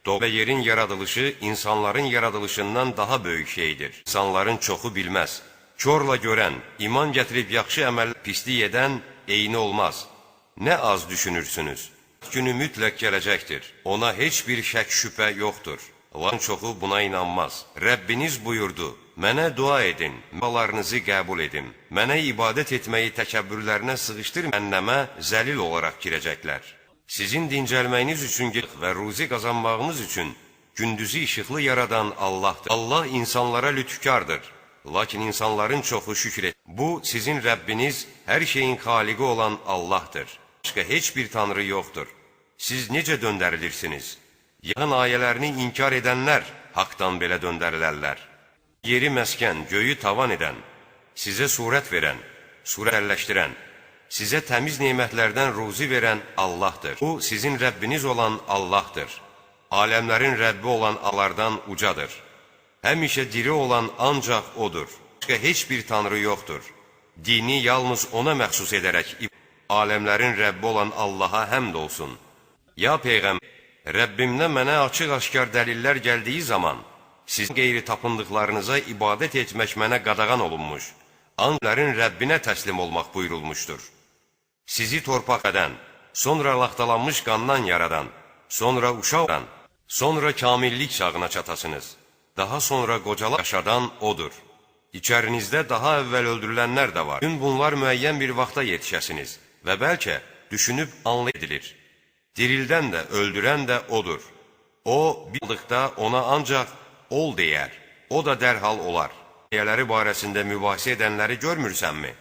Doğru və yerin yaradılışı insanların yaradılışından daha böyük şeydir. İnsanların çoxu bilməz. Körlə görən, iman gətirib yaxşı əməl pislik edən eyni olmaz. Nə az düşünürsünüz? Günü mütləq gələcəkdir. Ona heç bir şək şübhə yoxdur. Allahın çoxu buna inanmaz. Rəbbiniz buyurdu, mənə dua edin, dualarınızı qəbul edim. Mənə ibadət etməyi təkəbbürlərinə sığışdırmayın, cəhənnəmə zəlil olaraq girəcəklər. Sizin dincəlməyiniz üçün və ruzi qazanmağınız üçün gündüzü işıqlı yaradan Allahdır. Allah insanlara lütfkardır. Lakin insanların çoxu şükür et. Bu, sizin Rəbbiniz, hər şeyin xaliqi olan Allahdır. Başqa heç bir tanrı yoxdur. Siz necə döndərilirsiniz? Yığın ayələrini inkar edənlər haqdan belə döndərilərlər. Yeri məskən, göyü tavan edən, sizə surət verən, surətəlləşdirən, sizə təmiz nemətlərdən ruzi verən Allahdır. Bu, sizin Rəbbiniz olan Allahdır. Aləmlərin Rəbbi olan Allahlardan ucadır. Həmişə diri olan ancaq O'dur. Başqa heç bir tanrı yoxdur. Dini yalnız ona məxsus edərək, aləmlərin Rəbbi olan Allaha həmd olsun. Ya Peyğəmbər, Rəbbimdən mənə açıq-aşkar dəlillər gəldiyi zaman, sizin qeyri tapındıqlarınıza ibadət etmək mənə qadağan olunmuş, ancaqların Rəbbinə təslim olmaq buyurulmuşdur. Sizi torpaqdan, sonra laxtalanmış qandan yaradan, sonra uşaqdan, sonra kamillik çağına çatasınız. Daha sonra qocalar yaşadan O'dur. İçərinizdə daha əvvəl öldürülənlər də var. Gün bunlar müəyyən bir vaxta yetişəsiniz və bəlkə düşünüb anlayedilir. Dirildən də, öldürən də O'dur. O, bildıqda ona ancaq ol deyər. O da dərhal olar. Ayələri barəsində mübahisə edənləri görmürsənmi?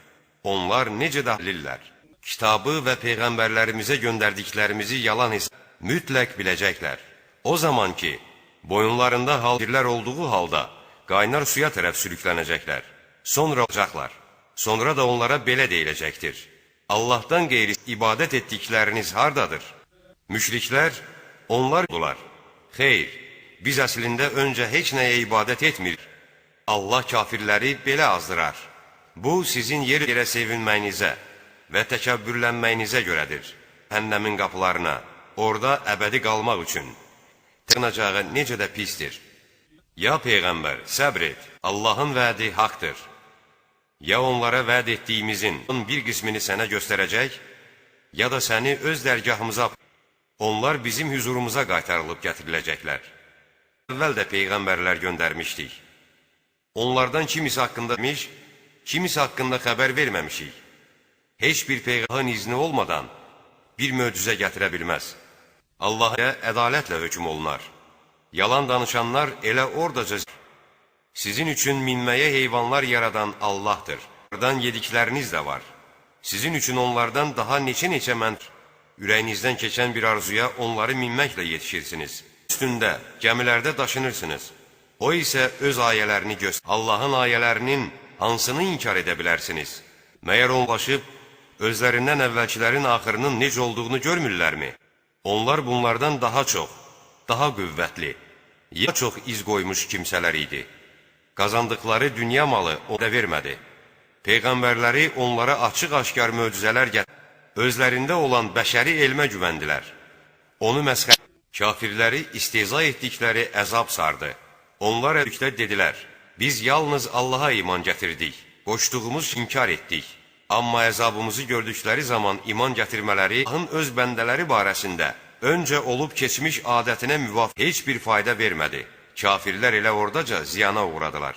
Onlar necə dəlillər? Kitabı və peyğəmbərlərimizə göndərdiklərimizi yalan mütləq biləcəklər. O zaman ki, boyunlarında haldirlər olduğu halda qaynar suya tərəf sürüklənəcəklər. Sonra olacaqlar. Sonra da onlara belə deyiləcəkdir. Allahdan qeyri ibadət etdikləriniz hardadır? Müşriklər, onlar oldular. Xeyr, biz əslində öncə heç nəyə ibadət etmir. Allah kafirləri belə azdırar. Bu, sizin yerə sevinməyinizə və təkəbbürlənməyinizə görədir. Cəhənnəmin qapılarına, orada əbədi qalmaq üçün. Tınacağı necə də pisdir. Ya Peyğəmbər, səbr et. Allahın vədi haqdır. Ya onlara vəd etdiyimizin bir qismini sənə göstərəcək, ya da səni öz dərgahımıza onlar bizim hüzurumuza qaytarılıb gətiriləcəklər. Əvvəl də peyğəmbərlər göndərmişdik. Onlardan kimisi haqqında demiş, kimisi haqqında xəbər verməmişik. Heç bir peyğəmbərin izni olmadan bir möcüzə gətirə bilməz. Allah'a ədalətlə hökm olunar. Yalan danışanlar elə oradaca sizin üçün minməyə heyvanlar yaradan Allahdır. Onlardan yedikləriniz də var. Sizin üçün onlardan daha neçə ürəyinizdən keçən bir arzuya onları minməklə yetişirsiniz. Üstündə, gəmilərdə daşınırsınız. O isə öz ayələrini göstərir. Allahın ayələrinin hansını inkar edə bilərsiniz? Məyər onlaşıb, özlərindən əvvəlkilərin axırının necə olduğunu görmürlərmi? Onlar bunlardan daha çox, daha qüvvətli, ya çox iz qoymuş kimsələr idi. Qazandıqları dünya malı ona vermədi. Peyğəmbərləri onlara açıq-aşkar möcüzələr gətirdi. Özlərində olan bəşəri elmə güvəndilər. Onu məsxər, kafirləri istehza etdikləri əzab sardı. Onlar əlükdə dedilər, biz yalnız Allaha iman gətirdik, qoşduğumuz inkar etdik. Amma əzabımızı gördükləri zaman iman gətirmələri Allahın öz bəndələri barəsində öncə olub keçmiş adətinə müvafiq heç bir fayda vermədi. Kafirlər elə oradaca ziyana uğradılar.